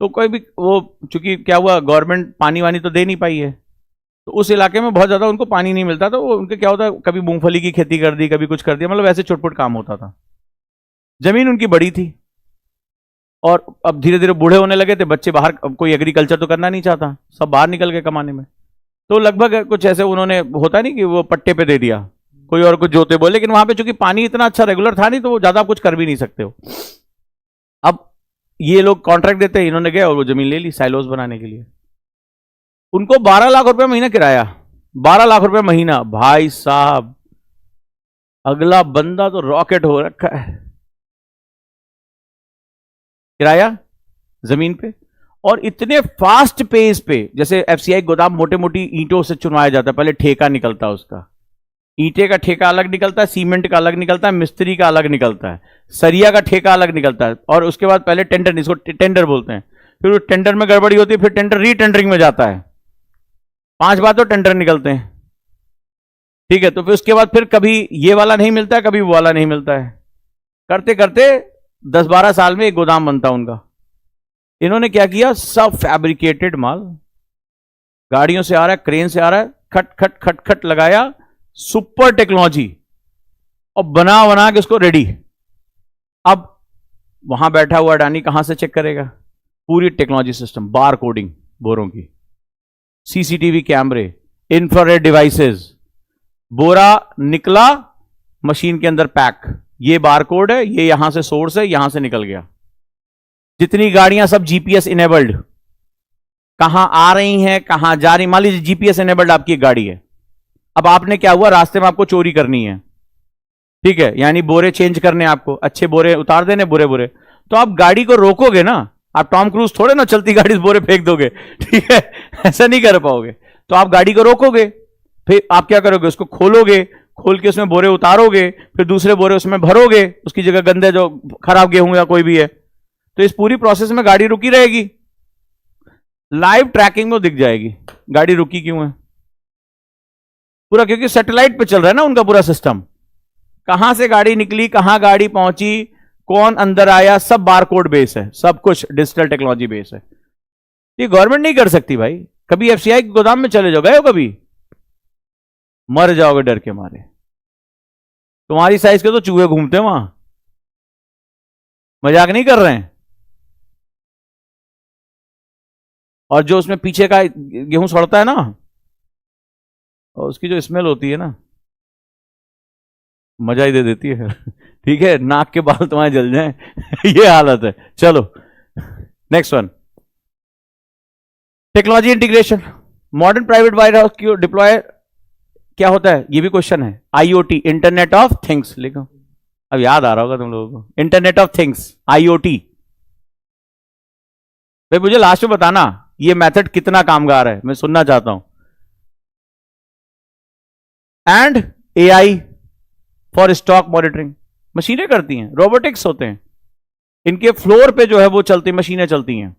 A: तो कोई भी वो, चूंकि क्या हुआ, गवर्नमेंट पानी वानी तो दे नहीं पाई है, तो उस इलाके में बहुत ज्यादा उनको पानी नहीं मिलता, तो वो उनके क्या होता है, कभी मूंगफली की खेती कर दी, कभी कुछ कर दिया, मतलब ऐसे छोट-मोट काम होता था। जमीन उनकी बड़ी थी, और अब धीरे धीरे बूढ़े होने लगे थे बच्चे, बाहर कोई एग्रीकल्चर तो करना नहीं चाहता, सब बाहर निकल गए कमाने में। तो लगभग कुछ ऐसे उन्होंने, होता नहीं कि वो पट्टे पे दे दिया, कोई और कुछ जोते बोले, लेकिन वहां पे चूंकि पानी इतना अच्छा रेगुलर था नहीं, तो वो ज्यादा कुछ कर भी नहीं सकते हो। अब ये लोग कॉन्ट्रैक्ट देते हैं, इन्होंने गए और वो जमीन ले ली साइलोज बनाने के लिए। उनको 12 लाख रुपए महीना किराया, 12 लाख रुपए महीना। भाई साहब, अगला बंदा तो रॉकेट हो रखा है, किराया जमीन पे, और इतने फास्ट पेस पे। जैसे एफसीआई गोदाम मोटे मोटी ईंटों से चुनवाया जाता है, पहले ठेका निकलता है उसका, ईंटे का ठेका अलग निकलता है, सीमेंट का अलग निकलता है, मिस्त्री का अलग निकलता है, सरिया का ठेका अलग निकलता है, और उसके बाद पहले टेंडर, इसको टेंडर बोलते हैं। फिर वो टेंडर में गड़बड़ी होती है, फिर टेंडर रीटेंडरिंग में जाता है, 5 बार तो टेंडर निकलते हैं। ठीक है, तो फिर उसके बाद फिर कभी ये वाला नहीं मिलता है, कभी वो वाला नहीं मिलता है, करते करते 10-12 साल में एक गोदाम बनता उनका। इन्होंने क्या किया, सब फैब्रिकेटेड माल गाड़ियों से आ रहा है, क्रेन से आ रहा है, खट खट खट खट लगाया, सुपर टेक्नोलॉजी, और बना बना के उसको रेडी। अब वहां बैठा हुआ अडानी कहां से चेक करेगा, पूरी टेक्नोलॉजी सिस्टम, बार कोडिंग बोरों की, सीसीटीवी कैमरे, इंफ्रारेड डिवाइसेस, बोरा निकला मशीन के अंदर पैक, ये बार कोड है, ये यहां से सोर्स है, यहां से निकल गया। जितनी गाड़ियां सब जीपीएस इनेबल्ड, कहां आ रही हैं कहां जा रही, मान लीजिए जीपीएस इनेबल्ड आपकी एक गाड़ी है। अब आपने क्या हुआ, रास्ते में आपको चोरी करनी है, ठीक है, यानी बोरे चेंज करने, आपको अच्छे बोरे उतार देने, बुरे बुरे, तो आप गाड़ी को रोकोगे ना, आप टॉम क्रूज थोड़े ना चलती गाड़ी से बोरे फेंक दोगे, ठीक है, ऐसा नहीं कर पाओगे। तो आप गाड़ी को रोकोगे, फिर आप क्या करोगे, उसको खोलोगे, खोल के उसमें बोरे उतारोगे, फिर दूसरे बोरे उसमें भरोगे, उसकी जगह गंदे जो खराब गेहूं या कोई भी है, तो इस पूरी प्रोसेस में गाड़ी रुकी रहेगी, लाइव ट्रैकिंग में दिख जाएगी गाड़ी रुकी क्यों है। पूरा, क्योंकि सैटेलाइट पे चल रहा है ना उनका पूरा सिस्टम। कहां से गाड़ी निकली, कहां गाड़ी पहुंची, कौन अंदर आया, सब बारकोड बेस है, सब कुछ डिजिटल टेक्नोलॉजी बेस है। ये गवर्नमेंट नहीं कर सकती भाई। कभी एफसीआई के गोदाम में चले जाओ, गए हो कभी? मर जाओगे डर के मारे। तुम्हारी साइज के तो चूहे घूमते हैं वहां, मजाक नहीं कर रहे हैं। और जो उसमें पीछे का गेहूं सड़ता है ना, और उसकी जो स्मेल होती है ना, मजा ही दे देती है। ठीक है, नाक के बाल तुम्हारे जल जाएं। ये हालत है। चलो next one, technology integration. Modern private wire house की डिप्लॉय क्या होता है, ये भी क्वेश्चन है। आईओटी, इंटरनेट ऑफ थिंग्स लिखो, अब याद आ रहा होगा तुम लोगों को। Internet of things, IoT. भाई मुझे लास्ट में बताना ये मेथड कितना कामगार है, मैं सुनना चाहता हूं। And AI for stock monitoring, मशीनें करती हैं, रोबोटिक्स होते हैं, इनके फ्लोर पे जो है वो चलती मशीनें चलती हैं,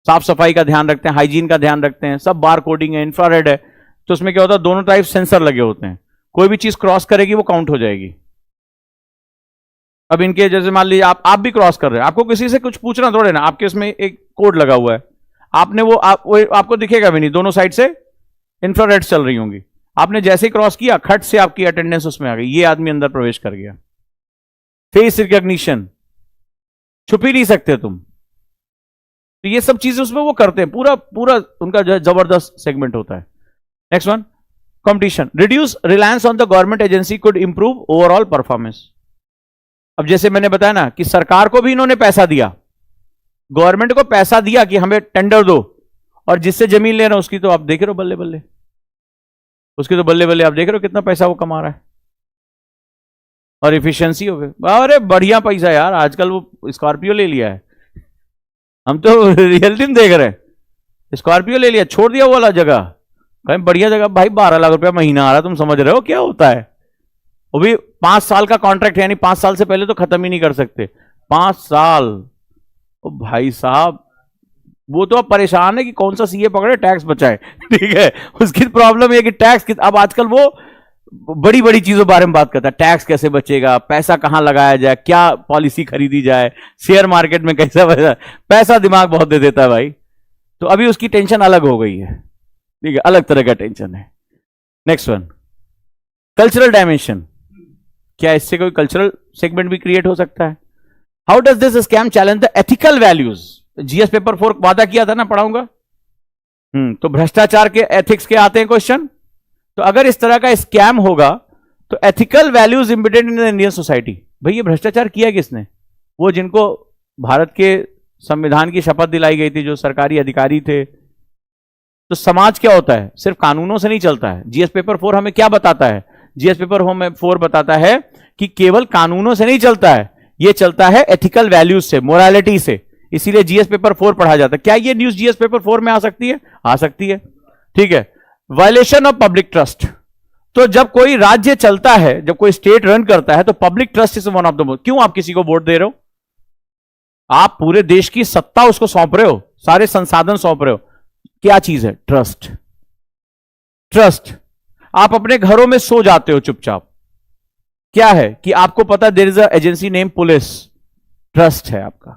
A: साफ सफाई का ध्यान रखते हैं, हाइजीन का ध्यान रखते हैं, सब बार कोडिंग है, इंफ्रारेड है। तो उसमें क्या होता है, दोनों टाइप सेंसर लगे होते हैं, कोई भी चीज क्रॉस करेगी वो काउंट हो जाएगी। अब इनके जैसे मान लीजिए आप भी क्रॉस कर रहे हैं, आपको किसी से कुछ पूछना थोड़े ना, आपके इसमें एक कोड लगा हुआ है, आपने वो आपको दिखेगा भी नहीं, दोनों साइड से इंफ्रारेड चल रही होंगी। आपने जैसे ही क्रॉस किया, खट से आपकी अटेंडेंस उसमें आ गई, ये आदमी अंदर प्रवेश कर गया। फेस रिकॉग्निशन, छुप ही नहीं सकते तुम। तो ये सब चीजें उसमें वो करते हैं, पूरा पूरा उनका जो है जबरदस्त सेगमेंट होता है। Next one, competition. Reduce reliance on the government agency could improve overall performance. अब जैसे मैंने बताया ना कि सरकार को भी इन्होंने पैसा दिया, गवर्नमेंट को पैसा दिया कि हमें टेंडर दो, और जिससे जमीन ले रहे हो उसकी तो आप देख रहे हो बल्ले बल्ले, उसकी तो बल्ले बल्ले आप देख रहे हो कितना पैसा वो कमा रहा है, और इफिशियंसी हो गई। अरे बढ़िया पैसा यार, आजकल वो स्कॉर्पियो ले लिया है, हम तो रियलिटी में देख रहे हैं, स्कॉर्पियो ले लिया, छोड़ दिया वो वाला जगह, कहीं बढ़िया जगह। भाई 12 लाख रुपया महीना आ रहा, तुम समझ रहे हो क्या होता है? वो भी 5 साल का कॉन्ट्रैक्ट, यानी 5 साल से पहले तो खत्म ही नहीं कर सकते, 5 साल। ओ भाई साहब, वो तो अब परेशान है कि कौन सा सीए पकड़े टैक्स बचाए। ठीक है, उसकी प्रॉब्लम है कि टैक्स, अब आजकल वो बड़ी बड़ी चीजों के बारे में बात करता है, टैक्स कैसे बचेगा, पैसा कहां लगाया जाए, क्या पॉलिसी खरीदी जाए, शेयर मार्केट में कैसा पैसा दिमाग बहुत दे देता है भाई। तो अभी उसकी टेंशन अलग हो गई है, ठीक है, अलग तरह का टेंशन है। Next one, cultural dimension. क्या इससे कोई कल्चरल सेगमेंट भी क्रिएट हो सकता है? How does this scam challenge the ethical values? GS paper 4 वादा किया था ना, पढ़ाऊंगा। तो भ्रष्टाचार के एथिक्स के आते हैं क्वेश्चन। तो अगर इस तरह का स्कैम होगा तो ethical values embedded in the Indian society. भाई ये भ्रष्टाचार किया किसने? वो जिनको भारत के संविधान की शपथ दिलाई गई थी, जो सरकारी अधिकारी थे। तो समाज क्या होता है, सिर्फ कानूनों से नहीं चलता है। जीएस पेपर 4 हमें क्या बताता है? जीएस पेपर 4 बताता है कि केवल कानूनों से नहीं चलता है, यह चलता है एथिकल वैल्यूज से, मोरालिटी से। इसीलिए जीएस पेपर 4 पढ़ा जाता है। क्या ये न्यूज जीएस पेपर 4 में आ सकती है? आ सकती है, ठीक है। Violation of public trust. तो जब कोई राज्य चलता है, जब कोई स्टेट रन करता है, तो public trust is one of the most. क्यों आप किसी को वोट दे रहे हो? आप पूरे देश की सत्ता उसको सौंप रहे हो, सारे संसाधन सौंप रहे हो। क्या चीज है? ट्रस्ट। ट्रस्ट। आप अपने घरों में सो जाते हो चुपचाप, क्या है कि आपको पता there is a agency name police. Trust है आपका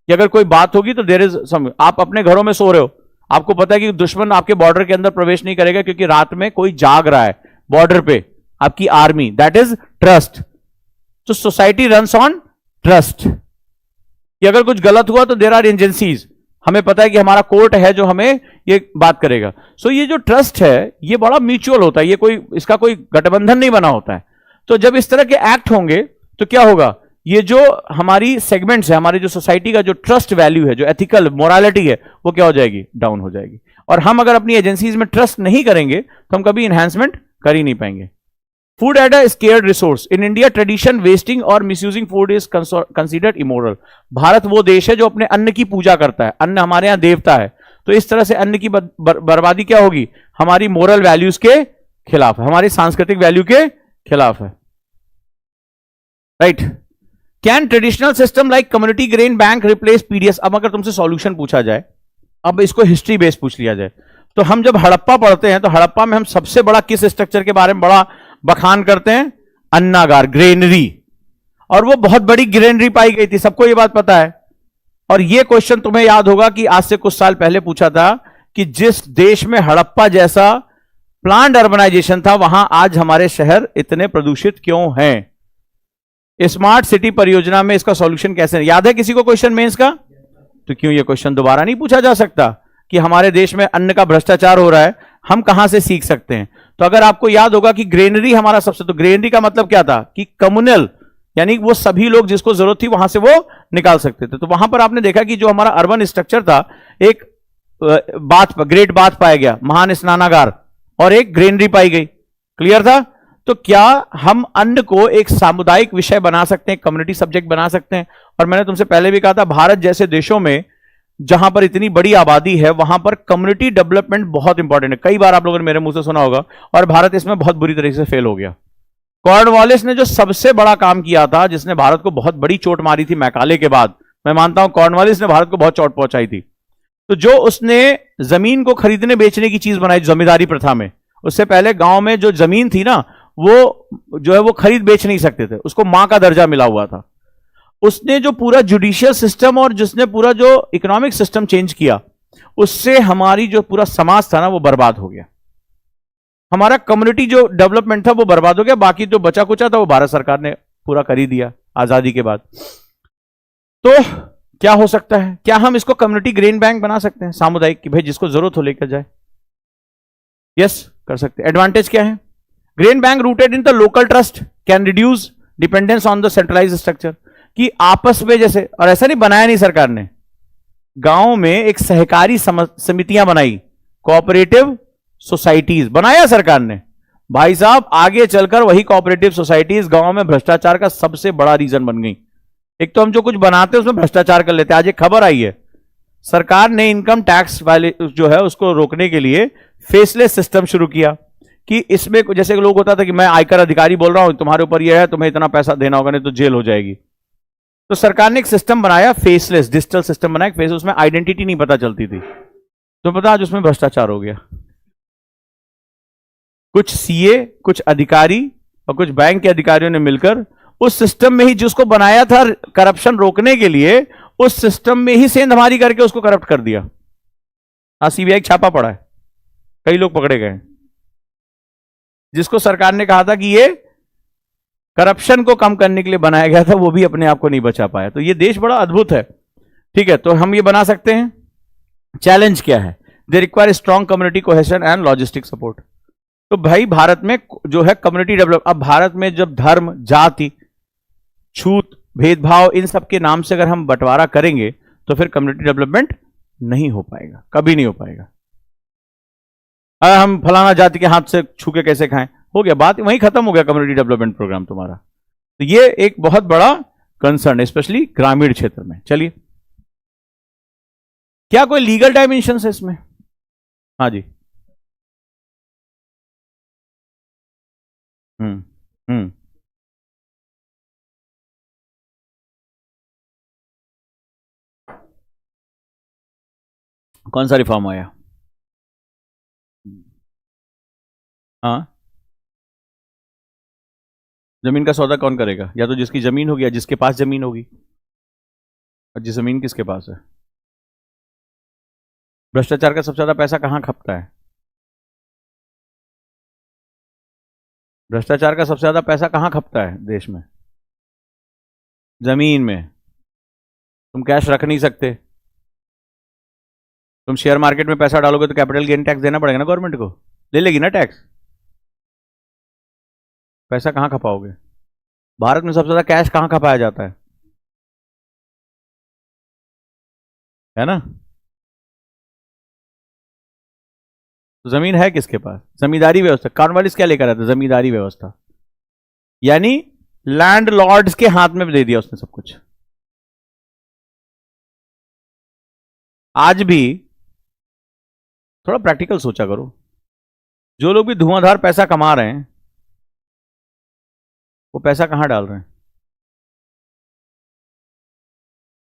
A: कि अगर कोई बात होगी तो देयर इज सम। आप अपने घरों में सो रहे हो, आपको पता है कि दुश्मन आपके बॉर्डर के अंदर प्रवेश नहीं करेगा, क्योंकि रात में कोई जाग रहा है बॉर्डर पे, आपकी आर्मी। That is trust. तो सोसाइटी रन्स ऑन ट्रस्ट कि अगर कुछ गलत हुआ तो देयर आर एजेंसीज, हमें पता है कि हमारा कोर्ट है जो हमें ये बात करेगा। सो ये जो ट्रस्ट है ये बड़ा म्यूचुअल होता है, ये कोई इसका कोई गठबंधन नहीं बना होता है। तो जब इस तरह के एक्ट होंगे तो क्या होगा, ये जो हमारी सेगमेंट्स है, हमारी जो सोसाइटी का जो ट्रस्ट वैल्यू है, जो एथिकल मोरालिटी है, वो क्या हो जाएगी? डाउन हो जाएगी। और हम अगर अपनी एजेंसीज में ट्रस्ट नहीं करेंगे तो हम कभी इंहांसमेंट कर ही नहीं पाएंगे। Food at a scarce resource. In India tradition wasting और misusing food is considered immoral. Bharat वो देश है जो अपने अन्न की पूजा करता है, अन्न हमारे यहां देवता है। तो इस तरह से अन्न की बर्बादी क्या होगी? हमारी मोरल वैल्यूज के खिलाफ है, हमारी सांस्कृतिक वैल्यू के खिलाफ है, right. Can traditional system like community grain bank replace PDS? अब अगर तुमसे सॉल्यूशन पूछा जाए, अब इसको हिस्ट्री बेस पूछ लिया जाए, तो हम जब हड़प्पा पढ़ते हैं तो हड़प्पा में हम सबसे बड़ा किस स्ट्रक्चर के बारे में बड़ा बखान करते हैं? अन्नागार, ग्रेनरी। और वो बहुत बड़ी ग्रेनरी पाई गई थी, सबको ये बात पता है। और ये क्वेश्चन तुम्हें याद होगा कि आज से कुछ साल पहले पूछा था कि जिस देश में हड़प्पा जैसा प्लांट अर्बनाइजेशन था, वहां आज हमारे शहर इतने प्रदूषित क्यों हैं? स्मार्ट सिटी परियोजना में इसका सॉल्यूशन कैसे है? याद है किसी को क्वेश्चन मेंस का? तो क्यों ये क्वेश्चन दोबारा नहीं पूछा जा सकता कि हमारे देश में अन्न का भ्रष्टाचार हो रहा है, हम कहां से सीख सकते हैं? तो अगर आपको याद होगा कि ग्रेनरी हमारा सबसे, तो ग्रेनरी का मतलब क्या था कि कम्युनल, यानी वो सभी लोग जिसको जरूरत थी वहां से वो निकाल सकते थे। तो वहां पर आपने देखा कि जो हमारा अर्बन स्ट्रक्चर था, एक बाथ, ग्रेट बाथ पाया गया, महान स्नानागार, और एक ग्रेनरी पाई गई। क्लियर था? तो क्या हम अन्न को एक सामुदायिक विषय बना सकते हैं, कम्युनिटी सब्जेक्ट बना सकते हैं? और मैंने तुमसे पहले भी कहा था, भारत जैसे देशों में जहां पर इतनी बड़ी आबादी है, वहां पर कम्युनिटी डेवलपमेंट बहुत इंपॉर्टेंट है। कई बार आप लोगों ने मेरे मुंह से सुना होगा, और भारत इसमें बहुत बुरी तरीके से फेल हो गया। कॉर्नवालिस ने जो सबसे बड़ा काम किया था, जिसने भारत को बहुत बड़ी चोट मारी थी मैकाले के बाद, मैं मानता हूं कॉर्नवालिस ने भारत को बहुत चोट पहुंचाई थी। तो जो उसने जमीन को खरीदने बेचने की चीज बनाई जमींदारी प्रथा में, उससे पहले गांव में जो जमीन थी ना, वो जो है वो खरीद बेच नहीं सकते थे, उसको मां का दर्जा मिला हुआ था। उसने जो पूरा जुडिशियल सिस्टम और जिसने पूरा जो इकोनॉमिक सिस्टम चेंज किया, उससे हमारी जो पूरा समाज था ना, वो बर्बाद हो गया। हमारा कम्युनिटी जो डेवलपमेंट था वो बर्बाद हो गया। बाकी जो बचा कुचा था वो भारत सरकार ने पूरा कर ही दिया आजादी के बाद। तो क्या हो सकता है? क्या हम इसको कम्युनिटी ग्रेन बैंक बना सकते हैं, सामुदायिक, कि भाई जिसको जरूरत हो लेकर जाए? यस, कर सकते हैं। एडवांटेज क्या है? Grain bank rooted in the local trust can reduce dependence on the centralise structure, कि आपस में जैसे, और ऐसा नहीं बनाया नहीं सरकार ने, गांव में एक सहकारी समितियां बनाई, कोऑपरेटिव सोसाइटीज बनाया सरकार ने। भाई साहब, आगे चलकर वही कोऑपरेटिव सोसाइटीज गांव में भ्रष्टाचार का सबसे बड़ा रीजन बन गई। एक तो हम जो कुछ बनाते हैं उसमें भ्रष्टाचार कर लेते हैं। आज एक खबर आई है, सरकार ने इनकम टैक्स वाले जो है उसको रोकने के लिए फेसलेस सिस्टम शुरू किया, कि इसमें जैसे लोग होता था कि मैं आयकर अधिकारी बोल रहा हूं, तुम्हारे ऊपर यह है, तुम्हें इतना पैसा देना होगा, नहीं तो जेल हो जाएगी। तो सरकार ने एक सिस्टम बनाया, फेसलेस डिजिटल सिस्टम बनाया, फेस, उसमें आइडेंटिटी नहीं पता चलती थी। तो पता आज उसमें भ्रष्टाचार हो गया। कुछ सीए, कुछ अधिकारी और कुछ बैंक के अधिकारियों ने मिलकर उस सिस्टम में ही जिसको बनाया था करप्शन रोकने के लिए, उस सिस्टम में ही सेंधमारी करके उसको करप्ट कर दिया। आज सीबीआई छापा पड़ा है, कई लोग पकड़े गए। जिसको सरकार ने कहा था कि ये करप्शन को कम करने के लिए बनाया गया था, वो भी अपने आप को नहीं बचा पाया। तो ये देश बड़ा अद्भुत है। ठीक है, तो हम ये बना सकते हैं। चैलेंज क्या है? They require strong community cohesion and logistic support. तो भाई भारत में जो है कम्युनिटी डेवलप, अब भारत में जब धर्म, जाति, छूत, भेदभाव, इन सब के नाम से अगर हम बंटवारा करेंगे तो फिर कम्युनिटी डेवलपमेंट नहीं हो पाएगा, कभी नहीं हो पाएगा। हम फलाना जाति के हाथ से छू के कैसे खाएं, हो गया, बात वहीं खत्म हो गया कम्युनिटी डेवलपमेंट प्रोग्राम तुम्हारा। तो ये एक बहुत बड़ा कंसर्न है, स्पेशली ग्रामीण क्षेत्र में। चलिए, क्या कोई लीगल डायमेंशन है इसमें? हाँ जी। हम्म। कौन सा रिफॉर्म आया? हाँ, जमीन का सौदा कौन करेगा? या तो जिसकी जमीन होगी या जिसके पास जमीन होगी। और जिस जमीन किसके पास है? भ्रष्टाचार का सबसे ज्यादा पैसा कहां खपता है? भ्रष्टाचार का सबसे ज्यादा पैसा कहां खपता है देश में? जमीन में। तुम कैश रख नहीं सकते, तुम शेयर मार्केट में पैसा डालोगे तो कैपिटल गेन टैक्स देना पड़ेगा ना गवर्नमेंट को, ले लेगी ना टैक्स। पैसा कहां खपाओगे? भारत में सबसे ज्यादा कैश कहां खपाया जाता है ना? तो जमीन है किसके पास? जमींदारी व्यवस्था। कॉर्नवालिस क्या लेकर आता? जमींदारी व्यवस्था, यानी लैंड लॉर्ड्स के हाथ में दे दिया उसने सब कुछ। आज भी थोड़ा प्रैक्टिकल सोचा करो, जो लोग भी धुआंधार पैसा कमा रहे हैं वो पैसा कहां डाल रहे हैं?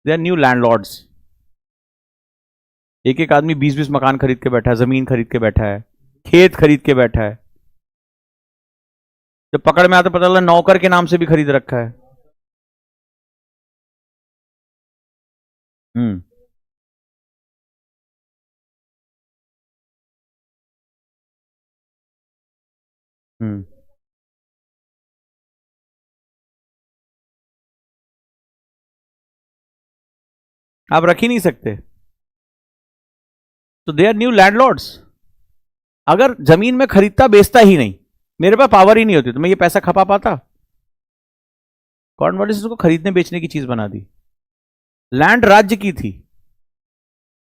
A: They are new landlords. एक एक आदमी 20-20 मकान खरीद के बैठा है, जमीन खरीद के बैठा है, खेत खरीद के बैठा है। जब पकड़ में आता पता चला नौकर के नाम से भी खरीद रखा है। हम्म। हम्म। आप रख ही नहीं सकते, तो दे आर न्यू लैंडलॉर्ड्स। अगर जमीन में खरीदता बेचता ही नहीं, मेरे पास पावर ही नहीं होती, तो मैं ये पैसा खपा पाता? कॉर्नवालिस को खरीदने बेचने की चीज बना दी। लैंड राज्य की थी,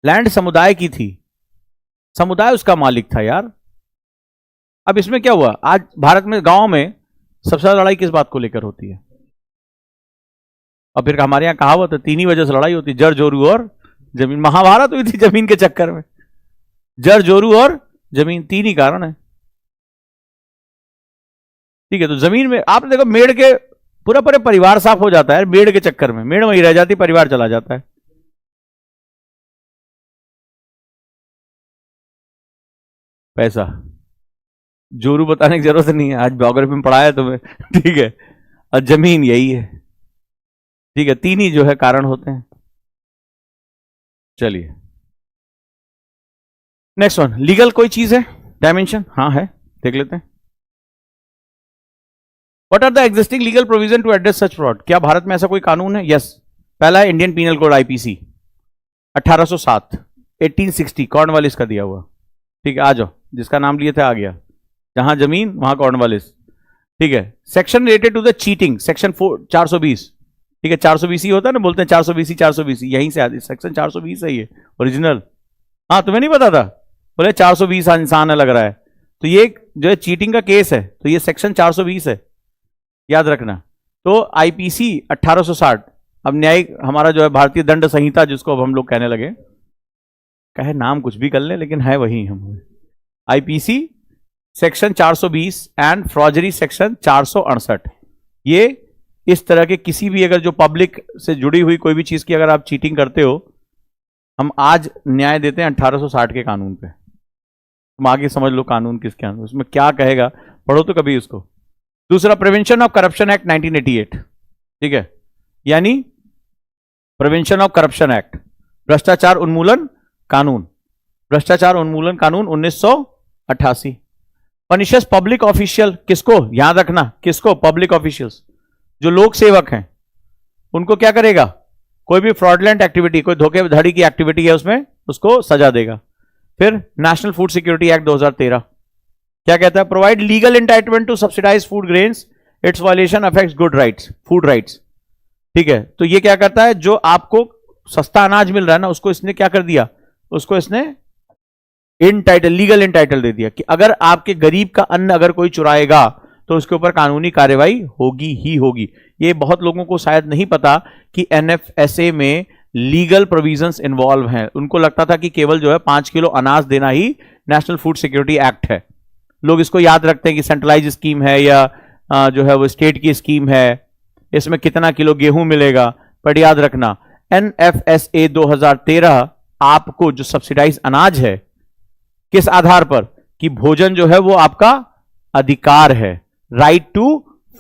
A: लैंड समुदाय की थी, समुदाय उसका मालिक था यार। अब इसमें क्या हुआ, आज भारत में गांव में सबसे ज्यादा लड़ाई किस बात को लेकर होती है? और फिर हमारे यहां कहावत है, 3 ही वजह से लड़ाई होती है, जड़ जोरू और जमीन। महाभारत हुई थी जमीन के चक्कर में, जड़ जोरू और जमीन, 3 ही कारण है। ठीक है, तो जमीन में आपने देखो मेड़ के पूरा पूरे परिवार साफ हो जाता है मेड़ के चक्कर में, मेड़ वहीं रह जाती, परिवार चला जाता है। पैसा, जोरू बताने की जरूरत नहीं है, आज बायोग्राफी में पढ़ाया तुम्हें। ठीक है, और जमीन यही है। ठीक है, 3 ही जो है कारण होते हैं। चलिए नेक्स्ट वन, लीगल कोई चीज है, डायमेंशन? हाँ है, देख लेते हैं। What are the existing legal provision to address such fraud? क्या भारत में ऐसा कोई कानून है? यस, पहला है Indian penal code IPC 1807, 1860, Cornwallis का दिया हुआ। ठीक है, आ जाओ, जिसका नाम लिए थे आ गया, जहां जमीन वहां कॉर्नवालिस। ठीक है, section related to the cheating, section 420। ठीक है, 420 ही होता है ना, बोलते हैं 420, 420 यहीं से आती, सेक्शन 420 है ये ओरिजिनल। हाँ, तुम्हें नहीं पता था? बोले 420 इंसान है लग रहा है, तो ये जो है चीटिंग का केस है, तो ये सेक्शन 420 है, याद रखना। तो आईपीसी 1860, अब न्यायिक हमारा जो है भारतीय दंड संहिता, जिसको अब हम लोग कहने लगे, कहे नाम कुछ भी कर ले लेकिन है वही हम। आईपीसी सेक्शन 420 एंड फ्रॉजरी सेक्शन 468, ये इस तरह के किसी भी अगर जो पब्लिक से जुड़ी हुई कोई भी चीज की अगर आप चीटिंग करते हो, हम आज न्याय देते हैं 1860 के कानून पे। तुम आगे समझ लो कानून किसके अंदर, उसमें क्या कहेगा, पढ़ो तो कभी उसको। दूसरा, प्रिवेंशन ऑफ करप्शन एक्ट 1988। ठीक है, यानी प्रिवेंशन ऑफ करप्शन एक्ट, भ्रष्टाचार उन्मूलन कानून, भ्रष्टाचार उन्मूलन कानून 1988। पनिशेस पब्लिक ऑफिशियल, किसको याद रखना, किसको? पब्लिक ऑफिशियल्स, जो लोक सेवक हैं, उनको क्या करेगा? कोई भी फ्रॉडलेंट एक्टिविटी, कोई धोखेधड़ी की एक्टिविटी है उसमें, उसको सजा देगा। फिर नेशनल फूड सिक्योरिटी एक्ट 2013 क्या कहता है? Provide legal entitlement to subsidise food grains, its violation affects good rights, food rights. ठीक है, तो ये क्या करता है, जो आपको सस्ता अनाज मिल रहा है ना, उसको इसने क्या कर दिया, उसको इसने इनटाइटल, लीगल इनटाइटल दे दिया कि अगर आपके गरीब का अन्न अगर कोई चुराएगा तो उसके ऊपर कानूनी कार्रवाई होगी ही होगी। ये बहुत लोगों को शायद नहीं पता कि एनएफएसए में लीगल प्रोविजंस इन्वॉल्व हैं। उनको लगता था कि केवल जो है 5 किलो अनाज देना ही नेशनल फूड सिक्योरिटी एक्ट है। लोग इसको याद रखते हैं कि सेंट्रलाइज स्कीम है या जो है वो स्टेट की स्कीम है, इसमें कितना किलो गेहूं मिलेगा। पर याद रखना, एनएफएसए 2013 आपको जो सब्सिडाइज अनाज है, किस आधार पर? कि भोजन जो है वो आपका अधिकार है, राइट टू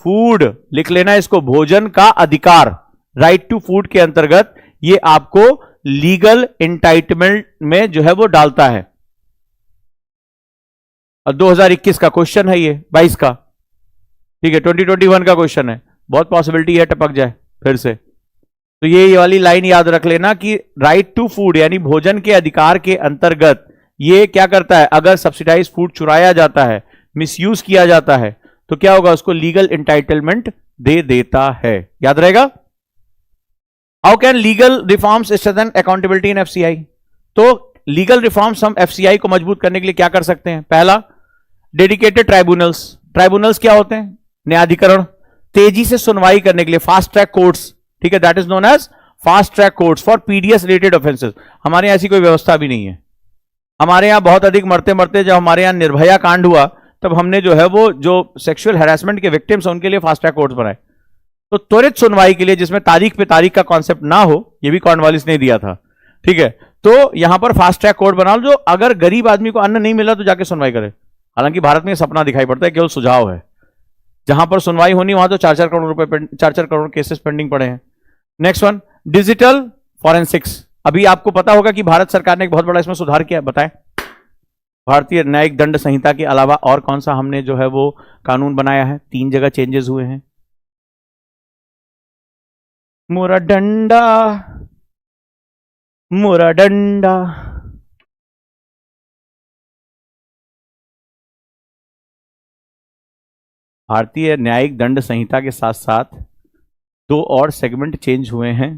A: फूड, लिख लेना इसको, भोजन का अधिकार, राइट टू फूड के अंतर्गत ये आपको लीगल एंटाइटलमेंट में जो है वो डालता है। और 2021 का क्वेश्चन है ये, 22 का। ठीक है, 2021 का क्वेश्चन है, बहुत पॉसिबिलिटी है टपक जाए फिर से। तो ये वाली लाइन याद रख लेना कि राइट टू फूड यानी भोजन के अधिकार के अंतर्गत ये क्या करता है, अगर सब्सिडाइज फूड चुराया जाता है, मिसयूज किया जाता है, तो क्या होगा, उसको लीगल एंटाइटलमेंट दे देता है। याद रहेगा। How can legal reforms strengthen accountability in FCI? तो लीगल रिफॉर्म्स हम एफसीआई को मजबूत करने के लिए क्या कर सकते हैं? पहला, डेडिकेटेड ट्राइब्यूनल्स। ट्राइब्यूनल्स क्या होते हैं? न्यायाधिकरण, तेजी से सुनवाई करने के लिए, फास्ट ट्रैक कोर्ट्स। ठीक है, that is known as fast track courts for PDS related offences. हमारे यहां ऐसी कोई व्यवस्था भी नहीं है। हमारे यहां बहुत अधिक मरते मरते जब हमारे यहां निर्भया कांड हुआ, तब हमने जो है वो जो सेक्सुअल हैरेसमेंट के विक्टिम्स हैं उनके लिए फास्ट ट्रैक कोर्ट्स बनाए। तो त्वरित सुनवाई के लिए, जिसमें तारीख पे तारीख का कॉन्सेप्ट ना हो, ये भी कॉर्नवालिस ने दिया था। ठीक है, तो यहां पर फास्ट ट्रैक कोर्ट बना लो, जो अगर गरीब आदमी को अन्न नहीं मिला तो जाके सुनवाई करे। हालांकि भारत में सपना दिखाई पड़ता है, केवल सुझाव है। जहां पर सुनवाई होनी वहां तो 4-4 करोड़ रुपए, 4-4 करोड़ केसेस पेंडिंग पड़े हैं। Next one, digital forensics. अभी आपको पता होगा कि भारत सरकार ने एक बहुत बड़ा इसमें सुधार किया, बताएं। भारतीय न्यायिक दंड संहिता के अलावा और कौन सा हमने जो है वो कानून बनाया है? 3 जगह चेंजेस हुए हैं। मोरा डंडा मोरा डंडा, भारतीय न्यायिक दंड संहिता के साथ साथ 2 और सेगमेंट चेंज हुए हैं।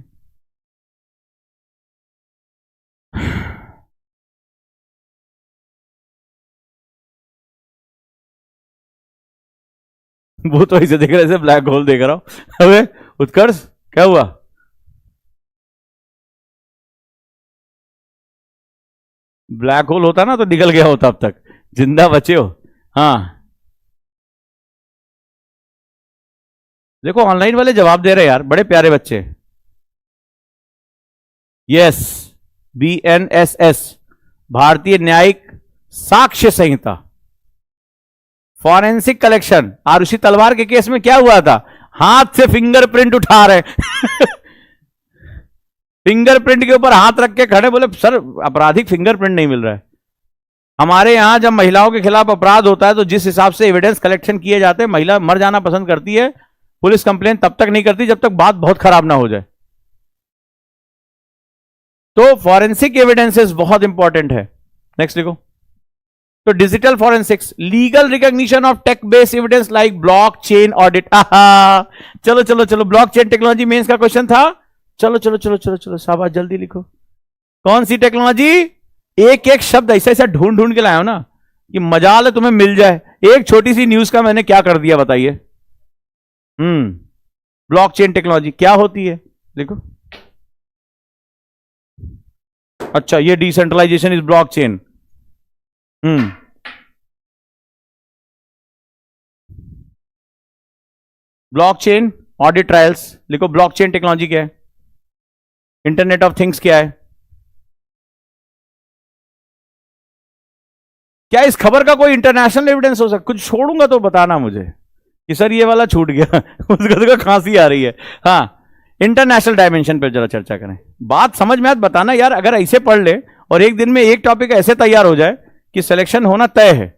A: वो तो ऐसे देख रहे थे, ब्लैक होल देख रहा हूं। अबे उत्कर्ष, क्या हुआ? ब्लैक होल होता ना तो निकल गया होता, अब तक जिंदा बचे हो। हाँ देखो ऑनलाइन वाले जवाब दे रहे यार, बड़े प्यारे बच्चे। यस, BNSS, भारतीय न्यायिक साक्ष्य संहिता, फॉरेंसिक कलेक्शन। आरुषि तलवार के केस में क्या हुआ था? हाथ से फिंगरप्रिंट उठा रहे फिंगरप्रिंट के ऊपर हाथ रख के खड़े, बोले सर आपराधिक फिंगरप्रिंट नहीं मिल रहा है। हमारे यहां जब महिलाओं के खिलाफ अपराध होता है तो जिस हिसाब से एविडेंस कलेक्शन किए जाते हैं, महिला मर जाना पसंद करती है, पुलिस कंप्लेन तब तक नहीं करती जब तक बात बहुत खराब ना हो जाए। तो फॉरेंसिक एविडेंसेस बहुत इंपॉर्टेंट है। नेक्स्ट देखो, तो digital forensics, legal recognition of tech based evidence like blockchain audit. चलो चलो चलो, ब्लॉकचेन टेक्नोलॉजी मेंस का क्वेश्चन था। चलो चलो चलो चलो चलो, शाबाश, जल्दी लिखो। कौन सी टेक्नोलॉजी? एक एक शब्द ऐसा ऐसा ढूंढ ढूंढ के लाया हो ना कि मजाल है तुम्हें मिल जाए। एक छोटी सी न्यूज का मैंने क्या कर दिया बताइए। ब्लॉकचेन टेक्नोलॉजी क्या होती है? देखो, अच्छा ये decentralisation is blockchain. Blockchain audit trials लिखो। ब्लॉकचेन टेक्नोलॉजी क्या है? इंटरनेट ऑफ थिंग्स क्या है? क्या इस खबर का कोई इंटरनेशनल एविडेंस हो सकता? कुछ छोड़ूंगा तो बताना मुझे कि सर ये वाला छूट गया उसका खांसी आ रही है। हाँ, इंटरनेशनल डायमेंशन पर जरा चर्चा करें। बात समझ में आए बताना यार। अगर ऐसे पढ़ ले और एक दिन में एक टॉपिक ऐसे तैयार हो जाए कि सिलेक्शन होना तय है।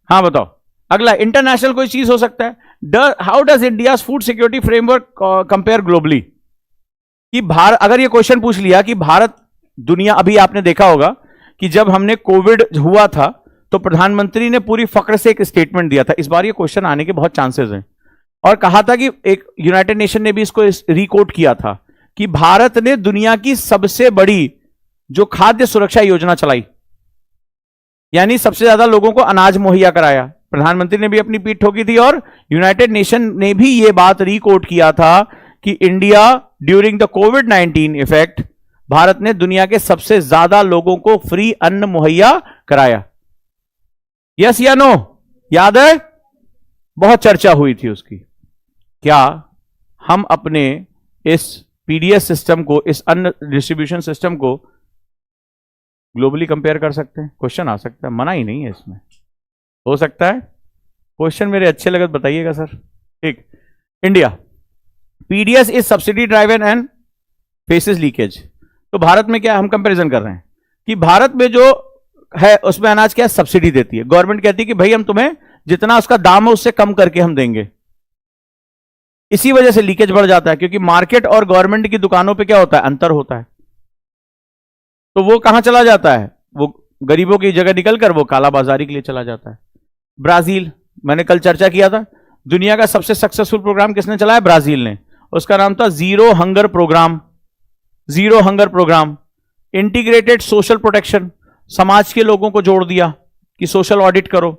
A: हाँ बताओ, अगला इंटरनेशनल कोई चीज हो सकता है। How does India food security framework compare globally? कि भारत, अगर ये क्वेश्चन पूछ लिया कि भारत दुनिया, अभी आपने देखा होगा कि जब हमने कोविड हुआ था तो प्रधानमंत्री ने पूरी फक्र से एक स्टेटमेंट दिया था। इस बार ये क्वेश्चन आने के बहुत चांसेस हैं, और कहा था कि एक यूनाइटेड नेशन ने भी इसको रिकोट किया था कि भारत ने दुनिया की सबसे बड़ी जो खाद्य सुरक्षा योजना चलाई, यानी सबसे ज्यादा लोगों को अनाज मुहैया कराया। प्रधानमंत्री ने भी अपनी पीठ ठोकी थी और यूनाइटेड नेशन ने भी यह बात रिकोट किया था कि India during the covid effect, Bharat ने दुनिया के सबसे ज्यादा लोगों को फ्री अन्न मुहैया कराया। यस या नो? याद है? बहुत चर्चा हुई थी उसकी। क्या हम अपने इस पीडीएस सिस्टम को, इस अन्न डिस्ट्रीब्यूशन सिस्टम को ग्लोबली कंपेयर कर सकते हैं? क्वेश्चन आ सकता है, मना ही नहीं है इसमें, हो सकता है। क्वेश्चन मेरे अच्छे लगे बताइएगा सर। ठीक, India PDS is subsidy driven and faces leakage. तो भारत में क्या हम कंपैरिजन कर रहे हैं कि भारत में जो है उसमें अनाज क्या सब्सिडी देती है, गवर्नमेंट कहती है कि भाई हम तुम्हें जितना उसका दाम है उससे कम करके हम देंगे। इसी वजह से लीकेज बढ़ जाता है, क्योंकि मार्केट और गवर्नमेंट की दुकानों पे क्या होता है, अंतर होता है। तो वो कहां चला जाता है, वो गरीबों की जगह निकलकर वो कालाबाजारी के लिए चला जाता है। ब्राजील, मैंने कल चर्चा किया था, दुनिया का सबसे सक्सेसफुल प्रोग्राम किसने चलाया? ब्राजील ने। उसका नाम था zero hunger programme. Zero hunger programme, integrated social protection, समाज के लोगों को जोड़ दिया कि सोशल ऑडिट करो,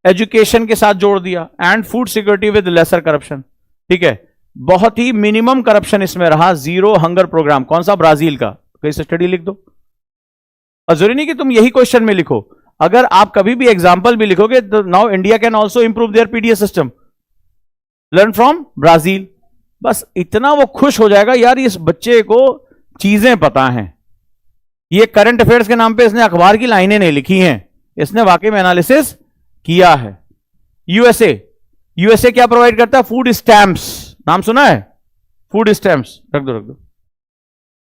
A: एजुकेशन के साथ जोड़ दिया, and food security with lesser corruption. ठीक है, बहुत ही मिनिमम करप्शन इसमें रहा। जीरो हंगर प्रोग्राम कौन सा? ब्राजील का। कहीं से स्टडी लिख दो, और जरूरी नहीं कि तुम यही क्वेश्चन में लिखो, अगर आप कभी भी एग्जाम्पल भी लिखोगे तो now India can also improve there PDS system, learn from Brazil. बस इतना वो खुश हो जाएगा, यार इस बच्चे को चीजें पता हैं, ये करंट अफेयर्स के नाम पे इसने अखबार की लाइनें नहीं लिखी हैं, इसने वाकई में एनालिसिस किया है। यूएसए, यूएसए क्या प्रोवाइड करता है? फूड स्टैंप्स, नाम सुना है? फूड स्टैंप्स, रख दो रख दो।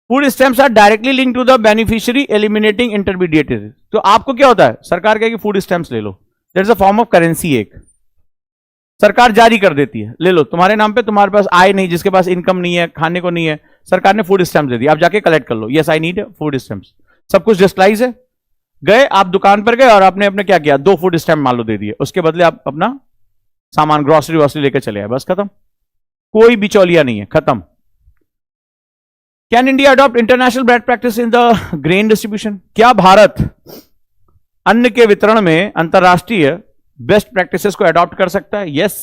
A: Food stamps are directly link to the beneficiary eliminating intermediate. तो आपको क्या होता है, सरकार कहेगी फूड स्टैंप्स ले लो, that is a form of currency, एक सरकार जारी कर देती है, ले लो तुम्हारे नाम पे, तुम्हारे पास आय नहीं, जिसके पास इनकम नहीं है, खाने को नहीं है, सरकार ने फूड स्टैंप दे दिया, आप जाके कलेक्ट कर लो, yes I need food stamps, सब कुछ डिजिटलाइज है। गए आप दुकान पर गए और आपने अपने क्या किया, 2 फूड स्टैंप मान लो दे दिए, उसके बदले आप अपना सामान ग्रोसरी वॉसरी लेकर चले आए, बस खत्म, कोई बिचौलिया नहीं है, खत्म। Can India adopt international best practice in the grain distribution? क्या भारत अन्न के वितरण में अंतरराष्ट्रीय बेस्ट प्रैक्टिसेस को अडॉप्ट कर सकता है? यस,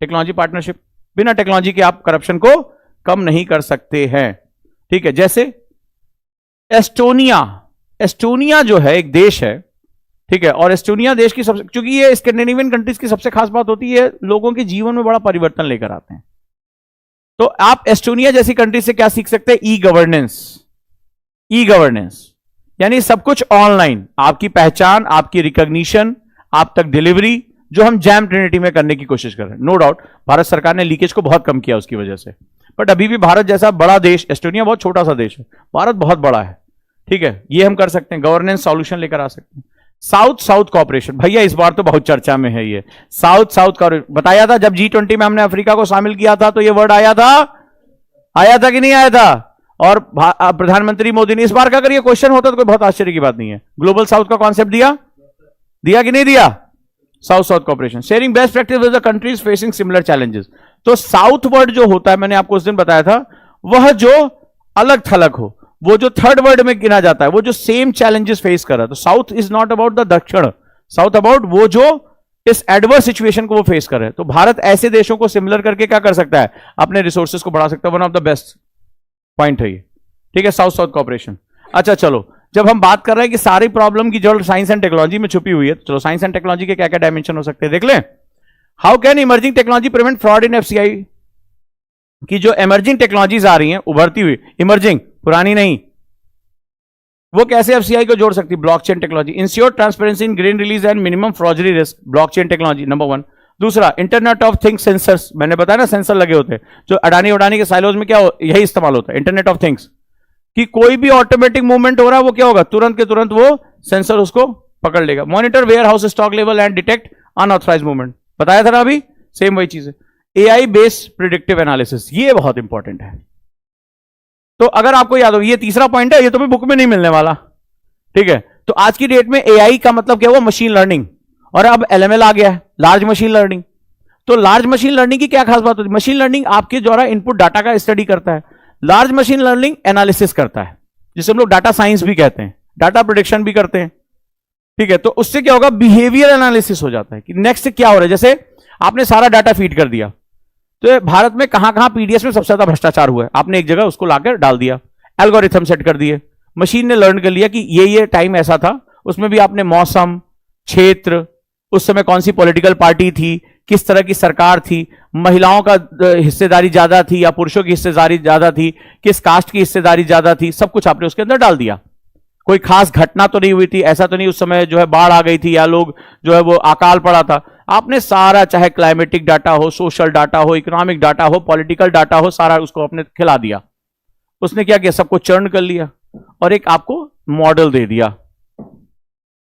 A: टेक्नोलॉजी पार्टनरशिप, बिना टेक्नोलॉजी के आप करप्शन को कम नहीं कर सकते हैं, ठीक है। जैसे एस्टोनिया, एस्टोनिया जो है एक देश है, ठीक है, और एस्टोनिया देश की सबसे, क्योंकि ये स्कैंडिनेवियन कंट्रीज की सबसे खास बात होती है, लोगों के जीवन में बड़ा परिवर्तन लेकर आते हैं। तो आप एस्टोनिया जैसी कंट्री से क्या सीख सकते हैं? ई गवर्नेंस, ई गवर्नेंस यानी सब कुछ ऑनलाइन, आपकी पहचान, आपकी रिकॉग्निशन, आप तक डिलीवरी, जो हम जैम ट्रिनिटी में करने की कोशिश कर रहे हैं। नो डाउट भारत सरकार ने लीकेज को बहुत कम किया उसकी वजह से, बट अभी भी भारत जैसा बड़ा देश, एस्टोनिया बहुत छोटा सा देश है, भारत बहुत बड़ा है, ठीक है, ये हम कर सकते हैं, गवर्नेंस सॉल्यूशन लेकर आ सकते हैं। साउथ साउथ कॉपरेशन, भैया इस बार तो बहुत चर्चा में है ये साउथ साउथ कॉपरेशन। बताया था जब G20 में हमने अफ्रीका को शामिल किया था तो ये वर्ड आया था कि नहीं आया था? और प्रधानमंत्री मोदी ने इस बार का अगर ये क्वेश्चन होता तो कोई बहुत आश्चर्य की बात नहीं है, ग्लोबल साउथ का कॉन्सेप्ट दिया कि नहीं दिया? South south cooperation, sharing best practice with the countries facing similar challenges. तो साउथ वर्ड जो होता है, मैंने आपको उस दिन बताया था, वह जो अलग थलग हो, वो जो थर्ड वर्ड में गिना जाता है, वो जो सेम चैलेंजेस फेस कर रहा है। तो south is not about the दक्षिण, साउथ अबाउट वो जो इस एडवर्स सिचुएशन को वो फेस कर रहे हैं। तो भारत ऐसे देशों को सिमिलर करके क्या कर सकता है? अपने रिसोर्सेज को बढ़ा सकता है। One of the best point है ये, ठीक है, साउथ साउथ कॉपरेशन। अच्छा चलो, जब हम बात कर रहे हैं कि सारी प्रॉब्लम की जड़ साइंस एंड टेक्नोलॉजी में छुपी हुई है, तो चलो साइंस एंड टेक्नोलॉजी के क्या क्या डायमेंशन हो सकते हैं देख लें। How can emerging technology prevent fraud in FCI? की जो इमर्जिंग टेक्नोलॉजीज आ रही हैं, उभरती हुई, इमर्जिंग, पुरानी नहीं, वो कैसे एफसीआई को जोड़ सकती है? Blockchain technology, ensure transparency in grain release and minimum fraudery risk, blockchain technology number 1। दूसरा, इंटरनेट ऑफ थिंग्स सेंसर्स, मैंने बताया ना सेंसर लगे होते हैं, जो अडानी उडानी के साइलोज में क्या यही इस्तेमाल होता है, इंटरनेट ऑफ थिंग्स, कि कोई भी ऑटोमेटिक मूवमेंट हो रहा है वो क्या होगा, तुरंत के तुरंत वो सेंसर उसको पकड़ लेगा। Monitor warehouse stock level and detect unauthorise movement, बताया था ना अभी, सेम वही चीज है। एआई बेस्ड प्रिडिक्टिव एनालिसिस, ये बहुत इंपॉर्टेंट है। तो अगर आपको याद हो, ये तीसरा पॉइंट है, ये तुम्हें बुक में नहीं मिलने वाला, ठीक है। तो आज की डेट में एआई का मतलब क्या हुआ? मशीन लर्निंग, और अब एलएमएल आ गया है, लार्ज मशीन लर्निंग। तो लार्ज मशीन लर्निंग की क्या खास बात होती है? मशीन लर्निंग आपके द्वारा इनपुट डाटा का स्टडी करता है, लार्ज मशीन लर्निंग एनालिसिस करता है, जिसे हम लोग डाटा साइंस भी कहते हैं, डाटा प्रेडिक्शन भी करते हैं, ठीक है। तो उससे क्या होगा? बिहेवियर एनालिसिस हो जाता है कि नेक्स्ट क्या हो रहा है। जैसे आपने सारा डाटा फीड कर दिया, तो भारत में कहां कहां पीडीएस में सबसे ज्यादा भ्रष्टाचार हुआ है, आपने एक जगह उसको लाकर डाल दिया, एल्गोरिथम सेट कर दिए, मशीन ने लर्न कर लिया कि ये टाइम ऐसा था, उसमें भी आपने मौसम, क्षेत्र, उस समय कौन सी पॉलिटिकल पार्टी थी, किस तरह की सरकार थी, महिलाओं का हिस्सेदारी ज्यादा थी या पुरुषों की हिस्सेदारी ज्यादा थी, किस कास्ट की हिस्सेदारी ज्यादा थी, सब कुछ आपने उसके अंदर डाल दिया। कोई खास घटना तो नहीं हुई थी, ऐसा तो नहीं उस समय जो है बाढ़ आ गई थी या लोग जो है वो अकाल पड़ा था, आपने सारा, चाहे क्लाइमेटिक डाटा हो, सोशल डाटा हो, इकोनॉमिक डाटा हो, पॉलिटिकल डाटा हो, सारा उसको आपने खिला दिया। उसने क्या किया? सबको चर्न कर लिया और एक आपको मॉडल दे दिया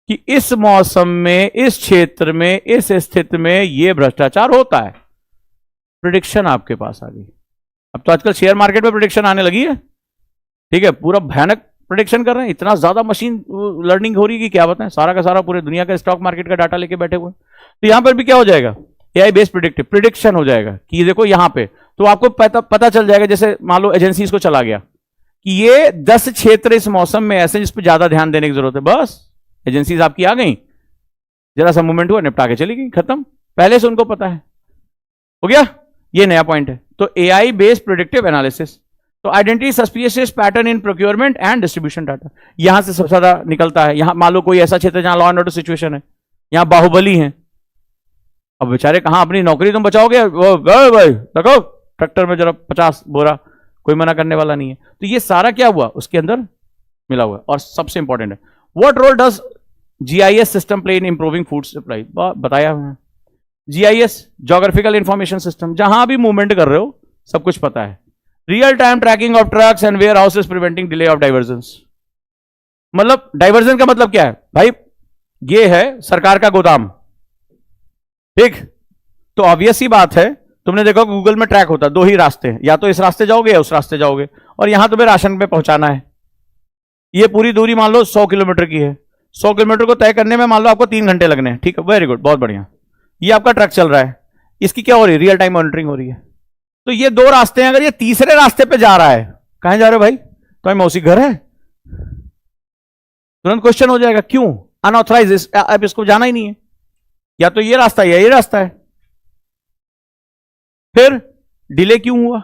A: कि इस मौसम में, इस क्षेत्र में, इस स्थिति में ये भ्रष्टाचार होता है। प्रेडिक्शन आपके पास आ गई। अब तो आजकल शेयर मार्केट में प्रेडिक्शन आने लगी है, ठीक है, पूरा भयानक प्रेडिक्शन कर रहे हैं, इतना ज्यादा मशीन लर्निंग हो रही है कि क्या बताएं, सारा का सारा पूरे दुनिया का स्टॉक मार्केट का डाटा लेके बैठे हुए। तो यहां पर भी क्या हो जाएगा? एआई बेस्ड प्रिडिक्टिव प्रिडिक्शन हो जाएगा कि देखो यहां पे तो आपको पता चल जाएगा। जैसे मान लो एजेंसीज को चला गया कि ये 10 क्षेत्र इस मौसम में ऐसे जिस पर ज्यादा ध्यान देने की जरूरत है, बस एजेंसीज आपकी आ गई, जरा सा मूवमेंट हुआ, निपटा के चली गई, खत्म, पहले से उनको पता है, हो गया। ये नया पॉइंट है। तो एआई बेस्ड प्रिडिक्टिव एनालिसिस, तो identity suspicious pattern in procurement and distribution data, यहां से सबसे ज्यादा निकलता है। यहां मान लो कोई ऐसा क्षेत्र जहां लॉ एंड ऑर्डर सिचुएशन है, यहां बाहुबली है, अब बेचारे कहां अपनी नौकरी तुम बचाओगे? वो भाई देखो ट्रैक्टर में जरा 50 बोरा, कोई मना करने वाला नहीं है। तो ये सारा क्या हुआ? उसके अंदर मिला हुआ है। और सबसे इंपॉर्टेंट है, what role does GIS system play in improving food supply? बताया हमने, जीआईएस ज्योग्राफिकल इंफॉर्मेशन सिस्टम, जहां भी मूवमेंट कर रहे हो सब कुछ पता है। Real time tracking of trucks and warehouses preventing delay of diversion. मतलब डाइवर्जन का मतलब क्या है भाई? ये है सरकार का गोदाम, ठीक? तो ऑब्वियस ही बात है, तुमने देखा गूगल में ट्रैक होता है, दो ही रास्ते हैं, या तो इस रास्ते जाओगे या उस रास्ते जाओगे, और यहां तुम्हें राशन पे पहुंचाना है। ये पूरी दूरी मान लो 100 किलोमीटर की है, 100 किलोमीटर को तय करने में मान लो आपको 3 घंटे लगने हैं, ठीक है, वेरी गुड, बहुत बढ़िया। ये आपका ट्रक चल रहा है, इसकी क्या हो रही है? रियल टाइम मॉनिटरिंग हो रही है। तो ये दो रास्ते हैं, अगर ये तीसरे रास्ते पे जा रहा है, कहां जा रहे हो भाई? तो मौसी घर है, तुरंत क्वेश्चन हो जाएगा, क्यों अनऑथराइज, अब इसको जाना ही नहीं है, या तो ये रास्ता या ये रास्ता है। फिर डिले क्यों हुआ?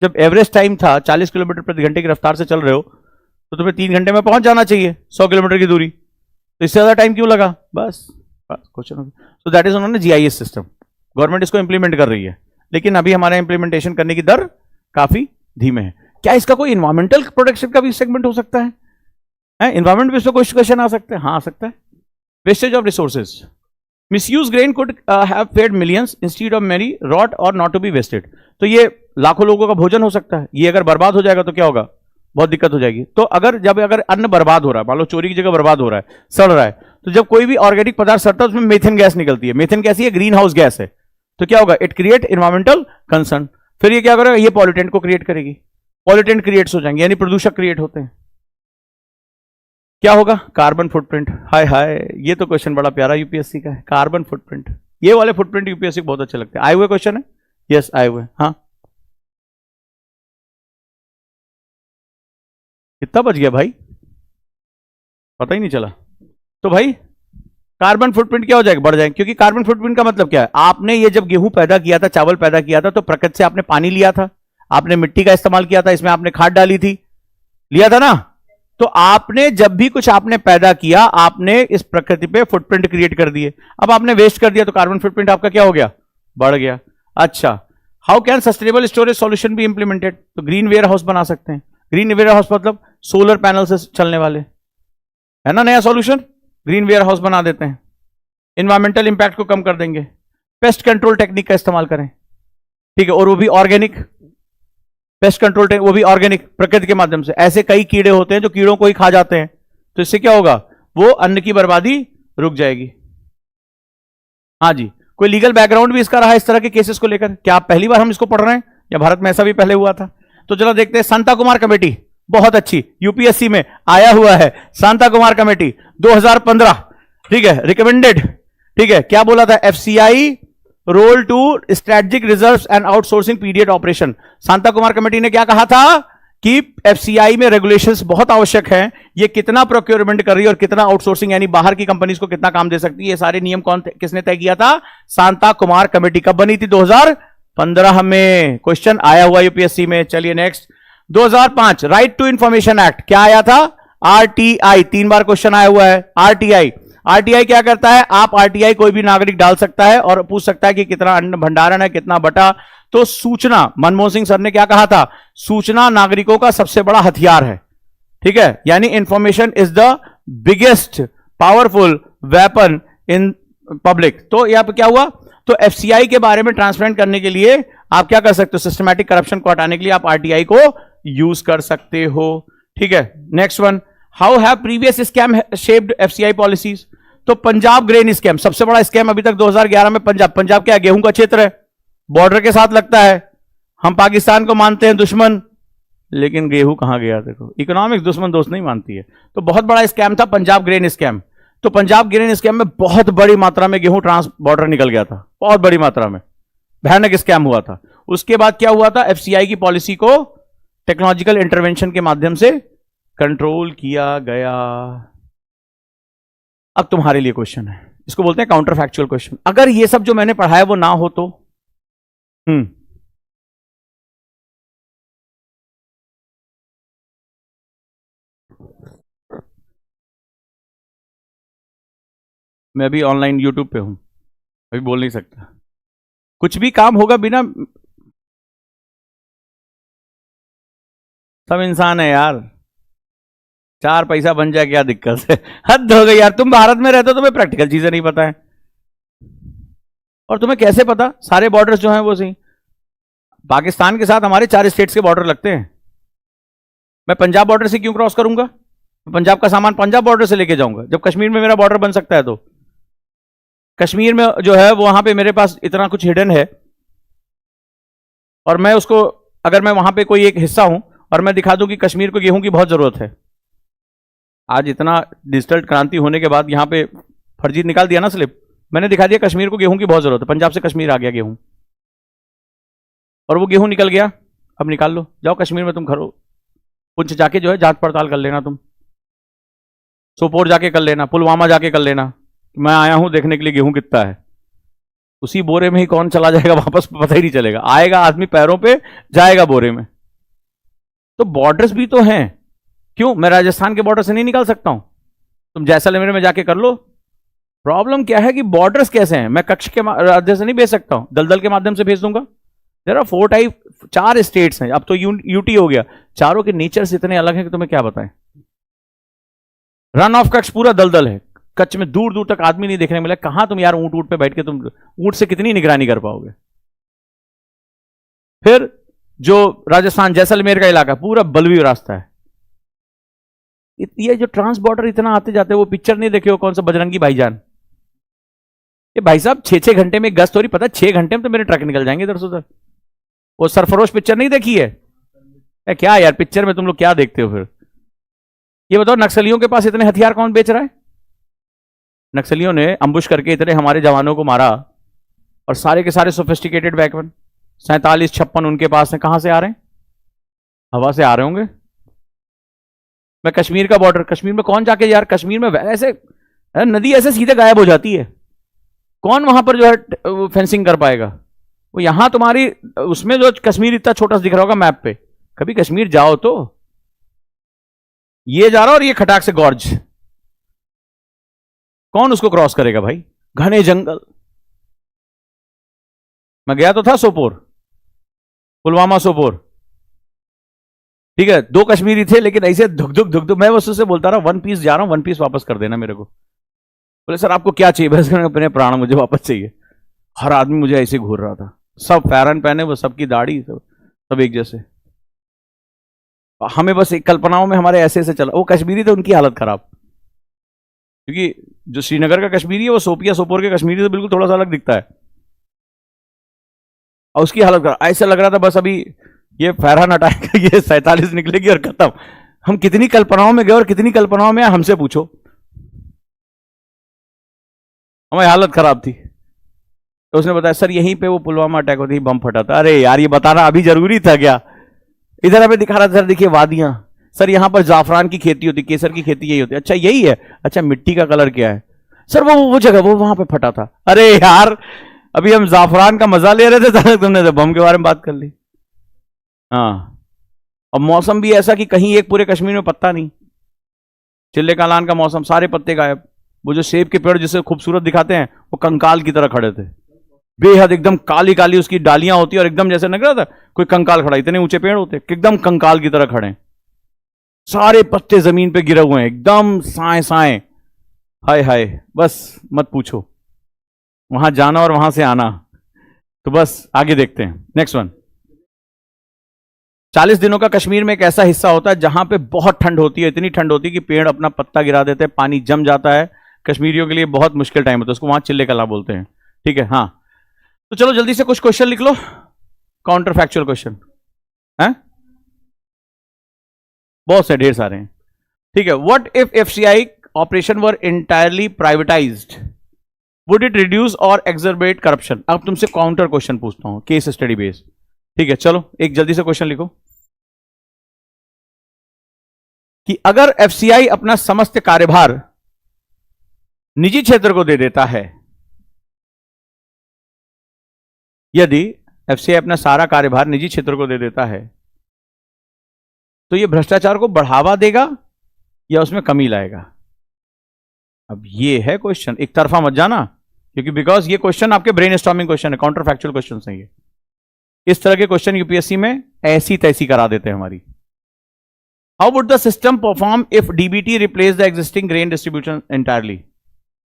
A: जब एवरेज टाइम था 40 किलोमीटर प्रति घंटे की रफ्तार से चल रहे हो, तो तुम्हें 3 घंटे में पहुंच जाना चाहिए 100 किलोमीटर की दूरी, तो इससे ज्यादा टाइम क्यों लगा? बस क्वेश्चन हो गया। तो दैट इज उन्होंने जीआईएस सिस्टम, गवर्नमेंट इसको इंप्लीमेंट कर रही है, लेकिन अभी हमारे इंप्लीमेंटेशन करने की दर काफी धीमे है। क्या इसका कोई इन्वायरमेंटल प्रोटेक्शन का भी सेगमेंट हो सकता है? इन्वायरमेंट पे इसमें कोई क्वेश्चन आ सकते हैं? हाँ, आ सकता है। Wastage of resources, misuse grain could have fed millions instead of many rot or not to be wasted. तो ये लाखों लोगों का भोजन हो सकता है, ये अगर बर्बाद हो जाएगा तो क्या होगा? बहुत दिक्कत हो जाएगी। तो अगर अन्न बर्बाद हो रहा है, मान लो चोरी की जगह बर्बाद हो रहा है, सड़ रहा है, तो जब कोई भी ऑर्गेनिक पदार्थ सड़ता है उसमें मेथेन गैस निकलती है। मेथेन कैसी है? ग्रीन हाउस गैस है। तो क्या होगा? It create environmental concern. फिर ये क्या करेगा? ये पॉल्यूटेंट को क्रिएट करेगी, पॉल्यूटेंट क्रिएट्स हो जाएंगे, यानी प्रदूषक क्रिएट होते हैं। क्या होगा? Carbon footprint. हाय हाय, ये तो क्वेश्चन बड़ा प्यारा यूपीएससी का है, कार्बन फुटप्रिंट। ये वाले फुटप्रिंट यूपीएससी को बहुत अच्छे लगते हैं। आए हुए क्वेश्चन है? यस, आए हुए। हाँ, कितना बच गया भाई? पता ही नहीं चला। तो भाई कार्बन फुटप्रिंट क्या हो जाएगा? बढ़ जाएगा, क्योंकि कार्बन फुटप्रिंट का मतलब क्या है? आपने ये जब गेहूं पैदा किया था, चावल पैदा किया था, तो प्रकृति से आपने पानी लिया था, आपने मिट्टी का इस्तेमाल किया था, इसमें आपने खाद डाली थी, लिया था ना? तो आपने जब भी कुछ आपने पैदा किया, आपने इस प्रकृति पे फुटप्रिंट क्रिएट कर दिए। अब आपने वेस्ट कर दिया, तो कार्बन फुटप्रिंट आपका क्या हो गया? बढ़ गया। अच्छा, how can sustainable storage solution B implemented? तो ग्रीन वेयर हाउस बना सकते हैं। ग्रीन वेयर हाउस मतलब सोलर पैनल से चलने वाले, है ना? नया सॉल्यूशन, ग्रीन वेयर हाउस बना देते हैं, इन्वायरमेंटल इंपैक्ट को कम कर देंगे। पेस्ट कंट्रोल टेक्निक का इस्तेमाल करें, ठीक है, और वो भी ऑर्गेनिक। पेस्ट कंट्रोल वो भी ऑर्गेनिक, प्रकृति के माध्यम से। ऐसे कई कीड़े होते हैं जो कीड़ों को ही खा जाते हैं, तो इससे क्या होगा? वो अन्न की बर्बादी रुक जाएगी। हाँ जी, कोई लीगल बैकग्राउंड भी इसका रहा इस तरह के केसेस को लेकर? क्या आप पहली बार हम इसको पढ़ रहे हैं, या भारत में ऐसा भी पहले हुआ था? तो चलो देखते हैं। सांता कुमार कमेटी, बहुत अच्छी, यूपीएससी में आया हुआ है। सांता कुमार कमेटी 2015, ठीक है, रिकमेंडेड, ठीक है। क्या बोला था? FCI role to strategic reserves and outsourcing period operation. Shanta Kumar committee ने क्या कहा था कि एफसीआई में रेगुलेशंस बहुत आवश्यक हैं, ये कितना प्रोक्योरमेंट कर रही है और कितना आउटसोर्सिंग, यानी बाहर की कंपनीज को कितना काम दे सकती है, ये सारे नियम किसने तय किया था? Santa Kumar committee. कब बनी थी? 2015 में। क्वेश्चन आया हुआ यूपीएससी में। चलिए next, 2005 right to information act, क्या आया था? आरटीआई। 3 बार क्वेश्चन आया हुआ है। आरटीआई, आरटीआई क्या करता है? आप आरटीआई कोई भी नागरिक डाल सकता है और पूछ सकता है कि कितना अन्न भंडारण है, कितना बटा। तो सूचना, मनमोहन सिंह सर ने क्या कहा था? सूचना नागरिकों का सबसे बड़ा हथियार है, ठीक है, यानी information is the biggest powerful weapon in public. तो यहां पर क्या हुआ? तो एफसीआई के बारे में ट्रांसपेरेंट करने के लिए आप क्या कर सकते हो? सिस्टमैटिक करप्शन को हटाने के लिए आप आरटीआई को यूज कर सकते हो, ठीक है। Next one, how have previous scam shaped FCI policies? तो पंजाब ग्रेन स्कैम, सबसे बड़ा स्कैम अभी तक 2011 में पंजाब क्या? गेहूं का क्षेत्र है, बॉर्डर के साथ लगता है, हम पाकिस्तान को मानते हैं दुश्मन, लेकिन गेहूं कहां गया? देखो, इकोनॉमिक्स दुश्मन दोस्त नहीं मानती है। तो बहुत बड़ा स्कैम था पंजाब ग्रेन स्कैम। तो पंजाब ग्रेन स्कैम में बहुत बड़ी मात्रा में गेहूं ट्रांस बॉर्डर निकल गया था, बहुत बड़ी मात्रा में, भयानक स्कैम हुआ था। उसके बाद क्या हुआ था? एफसीआई की पॉलिसी को टेक्नोलॉजिकल इंटरवेंशन के माध्यम से कंट्रोल किया गया। अब तुम्हारे लिए क्वेश्चन है, इसको बोलते हैं काउंटर फैक्चुअल क्वेश्चन। अगर ये सब जो मैंने पढ़ाया वो ना हो तो मैं अभी ऑनलाइन यूट्यूब पे हूं, अभी बोल नहीं सकता। कुछ भी काम होगा बिना, सब इंसान है यार, 4 पैसा बन जाए, क्या दिक्कत है? हद हो गई यार, तुम भारत में रहते हो, तुम्हें प्रैक्टिकल चीजें नहीं पता है। और तुम्हें कैसे पता सारे बॉर्डर्स जो हैं वो सही? पाकिस्तान के साथ हमारे 4 स्टेट्स के बॉर्डर लगते हैं। मैं पंजाब बॉर्डर से क्यों क्रॉस करूंगा? पंजाब का सामान पंजाब बॉर्डर से लेके जाऊंगा, जब कश्मीर में मेरा बॉर्डर बन सकता है। तो कश्मीर में जो है वो वहां पे मेरे पास इतना कुछ हिडन है, और मैं उसको, अगर मैं वहां पे कोई एक हिस्सा हूं और मैं दिखा दूं कि कश्मीर को गेहूं की बहुत जरूरत है। आज इतना डिजिटल क्रांति होने के बाद यहां पे फर्जी निकाल दिया ना स्लिप, मैंने दिखा दिया कश्मीर को गेहूं की बहुत जरूरत है, पंजाब से कश्मीर आ गया गेहूं, और वो गेहूं निकल गया। अब निकाल लो, जाओ कश्मीर में तुम करो, पुंछ जाके जो है जांच पड़ताल कर लेना, तुम सोपोर जाके कर लेना, पुलवामा जाके कर लेना। मैं आया हूं देखने के लिए गेहूं कितना है। उसी बोरे में ही कौन चला जाएगा वापस, पता ही नहीं चलेगा। आएगा आदमी पैरों पे, जाएगा बोरे में। तो बॉर्डर्स भी तो हैं। क्यों मैं राजस्थान के बॉर्डर से नहीं निकाल सकता हूं? तुम जैसलमेर में जाके कर लो। प्रॉब्लम क्या है कि बॉर्डर्स कैसे हैं? मैं कक्ष के माध्यम से नहीं भेज सकता हूं, दलदल के माध्यम से भेज दूंगा। देयर आर 4 टाइप, 4 स्टेट्स हैं, अब तो यूटी हो गया। चारों के नेचर्स इतने अलग हैं कि तुम्हें क्या बताएं। रन ऑफ कच्छ पूरा दलदल है, कच्छ में दूर दूर तक आदमी नहीं देखने मिला। कहां तुम यार ऊंट पे बैठ के, तुम ऊंट से कितनी निगरानी कर पाओगे? फिर जो राजस्थान जैसलमेर का इलाका पूरा बलवी रास्ता है। ये जो ट्रांस बॉर्डर इतना आते जाते, वो पिक्चर नहीं देखे हो कौन सा बजरंगी भाईजान? ये भाई साहब 6-6 घंटे में गश्त हो रही, पता है 6 घंटे में तो मेरे ट्रक निकल जाएंगे इधर से उधर। वो सरफरोश पिक्चर नहीं देखी है? क्या यार पिक्चर में तुम लोग क्या देखते हो? फिर ये बताओ, नक्सलियों के पास इतने हथियार कौन बेच रहा है? नक्सलियों ने अम्बुश करके इतने हमारे जवानों को मारा, और सारे के सारे सोफिस्टिकेटेड वेपन 47-56 उनके पास है। कहां से आ रहे हैं? हवा से आ रहे होंगे। मैं कश्मीर का बॉर्डर, कश्मीर में कौन जाके यार, कश्मीर में ऐसे नदी ऐसे सीधे गायब हो जाती है, कौन वहां पर जो है फेंसिंग कर पाएगा? वो यहां तुम्हारी उसमें जो कश्मीर इतना छोटा सा दिख रहा होगा मैप पे, कभी कश्मीर जाओ तो ये जा रहा और ये खटाक से गॉर्ज, कौन उसको क्रॉस करेगा भाई? घने जंगल। मैं गया तो था सोपोर, पुलवामा सोपोर, ठीक है, 2 कश्मीरी थे, लेकिन ऐसे धुक धुक धुक धुक, मैं बस उससे बोलता रहा 1 पीस जा रहा हूं, 1 पीस वापस कर देना मेरे को। बोले सर आपको क्या चाहिए? बस अपने प्राण मुझे वापस चाहिए। हर आदमी मुझे ऐसे घूर रहा था, सब फैरन पहने, वो सबकी दाढ़ी, सब एक जैसे। हमें बस एक कल्पनाओं में हमारे ऐसे ऐसे चला। वो कश्मीरी थे, उनकी हालत खराब, क्योंकि जो श्रीनगर का कश्मीरी है वो सोपिया सोपोर के कश्मीरी से बिल्कुल थोड़ा सा अलग दिखता है, और उसकी हालत खराब। ऐसा लग रहा था बस अभी ये फैरन हटाएगा, ये 47 निकलेगी और खत्म। हम कितनी कल्पनाओं में गए और कितनी कल्पनाओं में हमसे पूछो, हमारी हालत खराब थी। तो उसने बताया सर यहीं पे वो पुलवामा अटैक होती, बम फटा था। अरे यार ये बताना अभी जरूरी था क्या? इधर हमें दिखा रहा था, सर देखिए वादियां, सर यहां पर जाफरान की खेती होती, केसर की खेती यही होती है। अच्छा यही है? अच्छा मिट्टी का कलर क्या है? सर वो जगह वो वहां पे फटा था। अरे यार अभी हम जाफरान का मजा ले रहे थे, तुमने तो बम के बारे में बात कर ली। हाँ, और मौसम भी ऐसा कि कहीं एक पूरे कश्मीर में पत्ता नहीं। चिल्ले कालान का मौसम, सारे पत्ते गायब। वो जो सेब के पेड़ जिसे खूबसूरत दिखाते हैं, वो कंकाल की तरह खड़े थे, बेहद एकदम काली काली उसकी डालियां होती है, और एकदम जैसे लग रहा था कोई कंकाल खड़ा। इतने ऊंचे पेड़ होते एकदम कंकाल की तरह खड़े, सारे पत्ते जमीन पे गिरे हुए हैं, एकदम साए साए। हाय हाय, बस मत पूछो, वहां जाना और वहां से आना। तो बस आगे देखते हैं, नेक्स्ट वन। 40 दिनों का कश्मीर में एक ऐसा हिस्सा होता है जहां पे बहुत ठंड होती है, इतनी ठंड होती है कि पेड़ अपना पत्ता गिरा देते हैं, पानी जम जाता है। कश्मीरियों के लिए बहुत मुश्किल टाइम होता है, उसको वहां चिल्ले कला बोलते हैं। ठीक है, हाँ तो चलो जल्दी से कुछ क्वेश्चन लिख लो, काउंटर फैक्चुअल क्वेश्चन है, बहुत से, ढेर सारे हैं। ठीक है, what if FCI operation were entirely privatised, would it reduce और एक्सरबेट करप्शन? अब तुमसे काउंटर क्वेश्चन पूछता हूं, केस स्टडी बेस्ड। ठीक है, चलो एक जल्दी से क्वेश्चन लिखो कि अगर एफसीआई अपना समस्त कार्यभार निजी क्षेत्र को दे देता है, यदि एफसीआई अपना सारा कार्यभार निजी क्षेत्र को दे देता है, तो यह भ्रष्टाचार को बढ़ावा देगा या उसमें कमी लाएगा? अब ये है क्वेश्चन, एक तरफा मत जाना, क्योंकि बिकॉज ये क्वेश्चन आपके ब्रेन स्टॉर्मिंग क्वेश्चन है, काउंटर फैक्चुअल क्वेश्चन है ये। इस तरह के क्वेश्चन यूपीएससी में ऐसी तैसी करा देते हैं हमारी। How would the system perform if DBT replace the existing grain distribution entirely?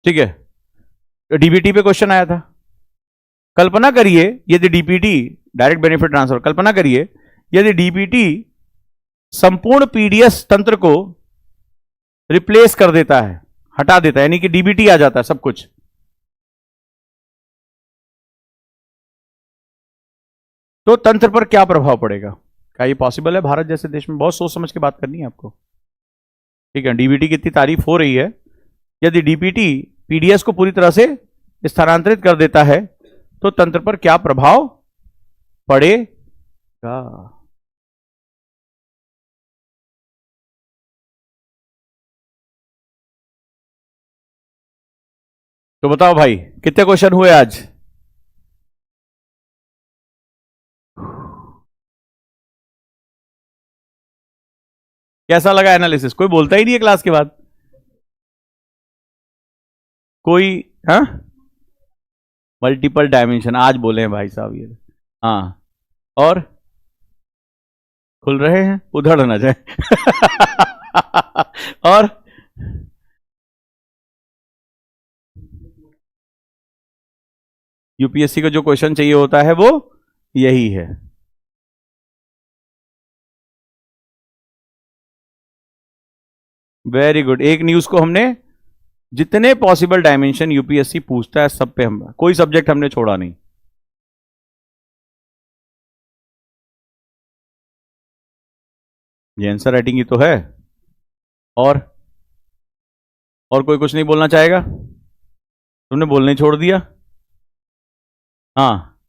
A: ठीक है, डीबीटी पे क्वेश्चन आया था। कल्पना करिए यदि डीपीटी, डायरेक्ट बेनिफिट ट्रांसफर, कल्पना करिए यदि डीपीटी संपूर्ण पीडीएस तंत्र को रिप्लेस कर देता है, हटा देता है, यानी कि डीबीटी आ जाता है सब कुछ, तो तंत्र पर क्या प्रभाव पड़ेगा? क्या ये पॉसिबल है? भारत जैसे देश में बहुत सोच समझ के बात करनी है आपको। ठीक है, डीबीटी की इतनी तारीफ हो रही है, यदि डीपीटी पीडीएस को पूरी तरह से स्थानांतरित कर देता है तो तंत्र पर क्या प्रभाव पड़ेगा? तो बताओ भाई, कितने क्वेश्चन हुए आज? कैसा लगा एनालिसिस? कोई बोलता ही नहीं है क्लास के बाद, कोई? हाँ, मल्टीपल डायमेंशन आज बोले हैं भाई साहब ये। हाँ, और खुल रहे हैं, उधड़ ना जाए। और यूपीएससी का जो क्वेश्चन चाहिए होता है वो यही है। Very good. एक न्यूज को हमने जितने पॉसिबल डायमेंशन यूपीएससी पूछता है सब पे हम, कोई सब्जेक्ट हमने छोड़ा नहीं। ये आंसर राइटिंग ही तो है। और कोई कुछ नहीं बोलना चाहेगा? तुमने बोलने छोड़ दिया। हाँ,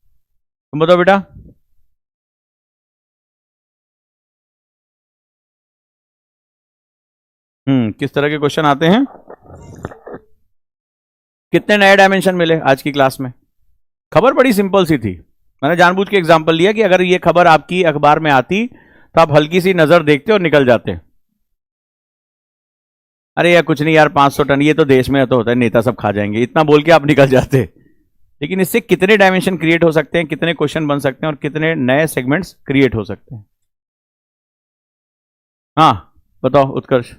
A: तुम बताओ बेटा। किस तरह के क्वेश्चन आते हैं? कितने नए डायमेंशन मिले आज की क्लास में? खबर बड़ी सिंपल सी थी, मैंने जानबूझ के एग्जांपल लिया कि अगर ये खबर आपकी अखबार में आती तो आप हल्की सी नजर देखते और निकल जाते। अरे यार कुछ नहीं यार, 500 टन ये तो देश में तो होता है, नेता सब खा जाएंगे, इतना बोल के आप निकल जाते। लेकिन इससे कितने डायमेंशन क्रिएट हो सकते हैं, कितने क्वेश्चन बन सकते हैं और कितने नए सेगमेंट्स क्रिएट हो सकते हैं। हाँ बताओ उत्कर्ष।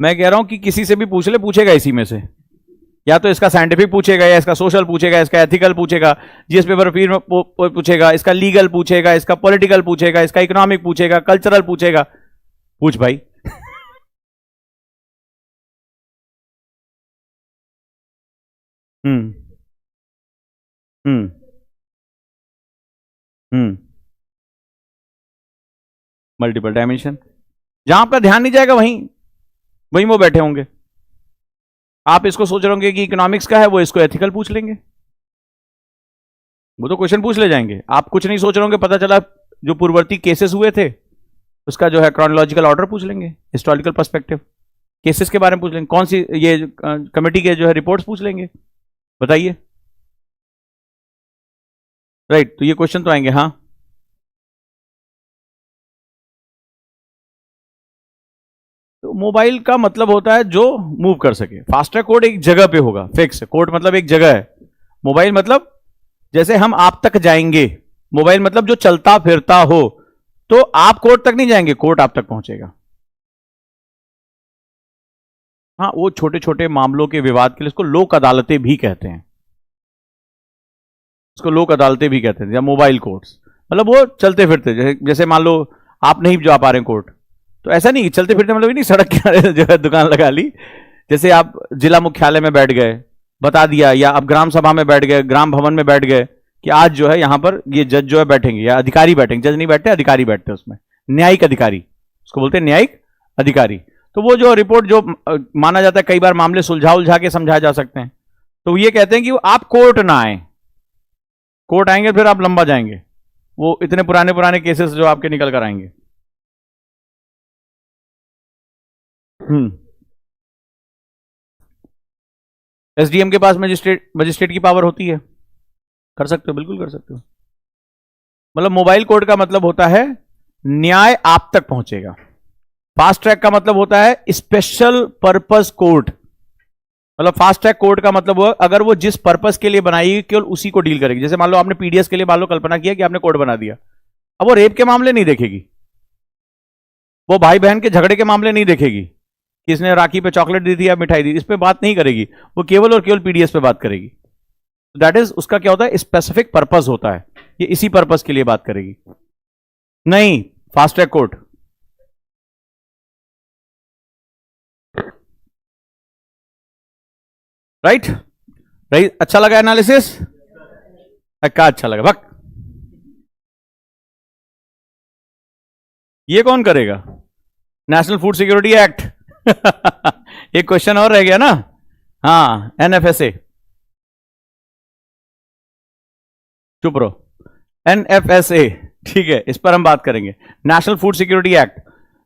A: मैं कह रहा हूं कि किसी से भी पूछ ले, पूछेगा इसी में से, या तो इसका साइंटिफिक पूछेगा, या इसका सोशल पूछेगा, इसका एथिकल पूछेगा, जीएस पेपर फिर पूछेगा, इसका लीगल पूछेगा, इसका पॉलिटिकल पूछेगा, इसका इकोनॉमिक पूछेगा, कल्चरल पूछेगा। पूछ भाई। हम्म हम्म हम्म मल्टीपल डायमेंशन, जहां आपका ध्यान नहीं जाएगा वहीं वहीं वो बैठे होंगे। आप इसको सोच रहे होंगे कि इकोनॉमिक्स का है, वो इसको एथिकल पूछ लेंगे, वो तो क्वेश्चन पूछ ले जाएंगे। आप कुछ नहीं सोच रहे होंगे, पता चला जो पूर्ववर्ती केसेस हुए थे उसका जो है क्रोनोलॉजिकल ऑर्डर पूछ लेंगे, हिस्टोरिकल पर्सपेक्टिव, केसेस के बारे में पूछ लेंगे, कौन सी ये कमेटी के जो है रिपोर्ट्स पूछ लेंगे। बताइए, राइट? तो ये क्वेश्चन तो आएंगे। हाँ, तो मोबाइल का मतलब होता है जो मूव कर सके। फास्टैग कोड एक जगह पे होगा, फिक्स कोड मतलब एक जगह है। मोबाइल मतलब जैसे हम आप तक जाएंगे, मोबाइल मतलब जो चलता फिरता हो, तो आप कोर्ट तक नहीं जाएंगे, कोर्ट आप तक पहुंचेगा। हाँ, वो छोटे छोटे मामलों के विवाद के लिए इसको लोक अदालतें भी कहते हैं, इसको लोक अदालतें भी कहते हैं, या मोबाइल कोर्ट्स। मतलब वो चलते फिरते, जैसे मान लो आप नहीं जा पा रहे हैं कोर्ट, तो ऐसा नहीं चलते फिरते मतलब नहीं सड़क किनारे जो है दुकान लगा ली। जैसे आप जिला मुख्यालय में बैठ गए, बता दिया, या आप ग्राम सभा में बैठ गए, ग्राम भवन में बैठ गए कि आज जो है यहां पर ये जज जो है बैठेंगे, या अधिकारी बैठेंगे। जज नहीं बैठते, अधिकारी बैठते हैं उसमें, न्यायिक अधिकारी उसको बोलते हैं, न्यायिक अधिकारी। तो वो जो रिपोर्ट जो माना जाता है, कई बार मामले सुलझा उलझा के समझाए जा सकते हैं, तो ये कहते हैं कि आप कोर्ट ना आए, कोर्ट आएंगे फिर आप लंबा जाएंगे, वो इतने पुराने पुराने केसेस जो आपके निकल कर आएंगे। एसडीएम के पास मजिस्ट्रेट की पावर होती है, कर सकते हो, बिल्कुल कर सकते हो। मतलब मोबाइल कोर्ट का मतलब होता है न्याय आप तक पहुंचेगा। फास्ट ट्रैक का मतलब होता है स्पेशल पर्पस कोर्ट, मतलब फास्ट ट्रैक कोर्ट का मतलब वो अगर वो जिस पर्पस के लिए बनाई केवल उसी को डील करेगी। जैसे मान लो आपने पीडीएस के लिए मान लो कल्पना किया कि आपने कोर्ट बना दिया, अब वो रेप के मामले नहीं देखेगी, वो भाई बहन के झगड़े के मामले नहीं देखेगी, किसने राखी पे चॉकलेट दी थी या मिठाई दी, इस पे बात नहीं करेगी, वो केवल और केवल पीडीएस पे बात करेगी। दैट इज उसका क्या होता है, स्पेसिफिक पर्पस होता है, ये इसी पर्पस के लिए बात करेगी। नहीं, fast track court right right. अच्छा लगा एनालिसिस? क्या अच्छा लगा? भक ये कौन करेगा? नेशनल फूड सिक्योरिटी एक्ट एक क्वेश्चन और रह गया ना। हाँ, एनएफएसए, चुप रहो, एनएफएसए, ठीक है, इस पर हम बात करेंगे। नेशनल फूड सिक्योरिटी एक्ट,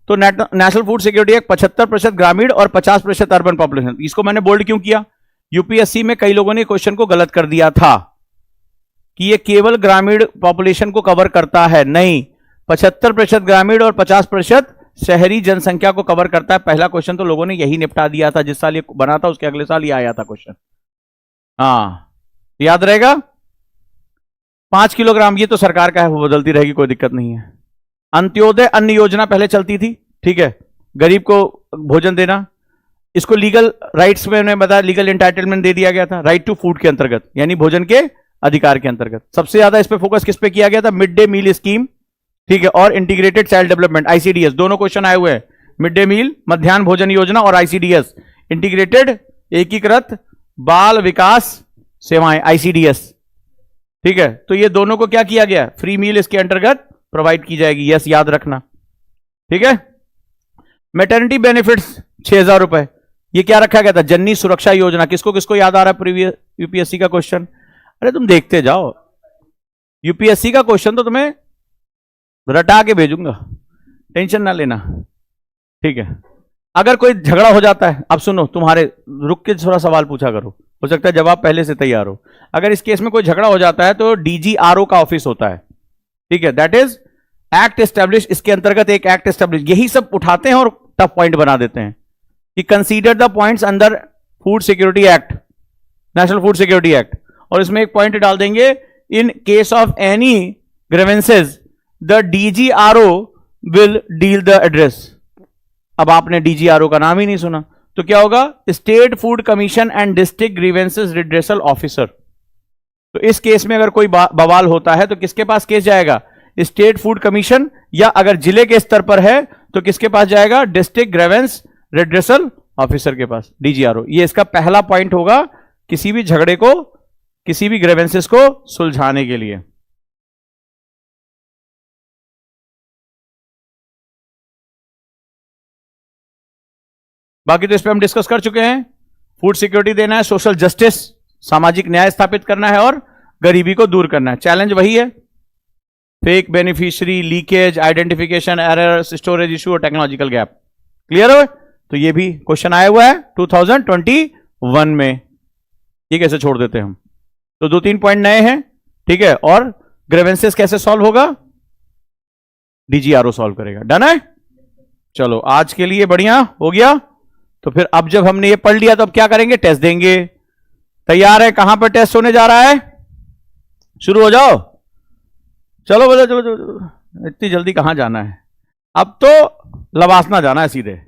A: तो नेशनल फूड सिक्योरिटी एक्ट 75% ग्रामीण और 50% अर्बन पॉपुलेशन। इसको मैंने बोल्ड क्यों किया? यूपीएससी में कई लोगों ने क्वेश्चन को गलत कर दिया था कि ये केवल ग्रामीण पॉपुलेशन को कवर करता है, नहीं, 75% ग्रामीण और 50% शहरी जनसंख्या को कवर करता है। पहला क्वेश्चन तो लोगों ने यही निपटा दिया था, जिस साल ये बना था उसके अगले साल ये आया था क्वेश्चन। हाँ, याद रहेगा। 5 किलोग्राम, ये तो सरकार का है, वो बदलती रहेगी, कोई दिक्कत नहीं है। अंत्योदय अन्न योजना पहले चलती थी, ठीक है, गरीब को भोजन देना, इसको लीगल राइट्स में मैंने बताया, लीगल एंटाइटलमेंट दे दिया गया था, राइट टू फूड के अंतर्गत, यानी भोजन के अधिकार के अंतर्गत। सबसे ज्यादा इस पे फोकस किस पे किया गया था? मिड डे मील स्कीम, ठीक है, और इंटीग्रेटेड चाइल्ड डेवलपमेंट, आईसीडीएस, दोनों क्वेश्चन आए हुए हैं। मिड डे मील, मध्याह्न भोजन योजना, और आईसीडीएस, इंटीग्रेटेड एकीकृत बाल विकास सेवाएं, आईसीडीएस, ठीक है। तो ये दोनों को क्या किया गया? फ्री मील इसके अंतर्गत प्रोवाइड की जाएगी, यस, याद रखना, ठीक है। मैटरनिटी बेनिफिट्स 6,000 रुपए, ये क्या रखा गया था? जननी सुरक्षा योजना। किसको किसको याद आ रहा है प्रीवियस यूपीएससी का क्वेश्चन? अरे तुम देखते जाओ, यूपीएससी का क्वेश्चन तो तुम्हें रटा के भेजूंगा, टेंशन ना लेना, ठीक है। अगर कोई झगड़ा हो जाता है, अब सुनो, तुम्हारे रुक के थोड़ा सवाल पूछा करो, हो सकता है जवाब पहले से तैयार हो। अगर इस केस में कोई झगड़ा हो जाता है तो डीजीआरओ का ऑफिस होता है, ठीक है, दैट इज एक्ट एस्टेब्लिश, इसके अंतर्गत एक एक्ट एस्टेब्लिश, यही सब उठाते हैं और टफ पॉइंट बना देते हैं कि consider the points under food security act, national food security act, और इसमें एक पॉइंट डाल देंगे, in case of any grievances the डीजीआरओ will deal the address. अब आपने डीजीआरओ का नाम ही नहीं सुना, तो क्या होगा? State food commission and district grievances redressal officer. तो इस केस में अगर कोई बवाल होता है तो किसके पास केस जाएगा? स्टेट फूड कमीशन, या अगर जिले के स्तर पर है तो किसके पास जाएगा? डिस्ट्रिक्ट ग्रीवेंस रिड्रेसल ऑफिसर के पास, डीजीआरओ। ये इसका पहला पॉइंट होगा किसी भी झगड़े को, किसी भी ग्रीवेंसेस को सुलझाने के लिए। बाकी तो इस पे हम डिस्कस कर चुके हैं। फूड सिक्योरिटी देना है, सोशल जस्टिस, सामाजिक न्याय स्थापित करना है, और गरीबी को दूर करना है। चैलेंज वही है, fake beneficiary, leakage, identification error, storage issue और टेक्नोलॉजिकल गैप। क्लियर हो? तो ये भी क्वेश्चन आया हुआ है 2021 में, ये कैसे छोड़ देते हम? तो 2-3 पॉइंट नए हैं, ठीक है। और ग्रीवेंसेस कैसे सॉल्व होगा? डीजीआरओ सॉल्व करेगा। डन है? चलो, आज के लिए बढ़िया हो गया। तो फिर अब जब हमने ये पढ़ लिया तो अब क्या करेंगे? टेस्ट देंगे। तैयार है? कहां पर टेस्ट होने जा रहा है? शुरू हो जाओ, चलो बोलो, चलो, इतनी जल्दी कहां जाना है? अब तो लवासना जाना है सीधे।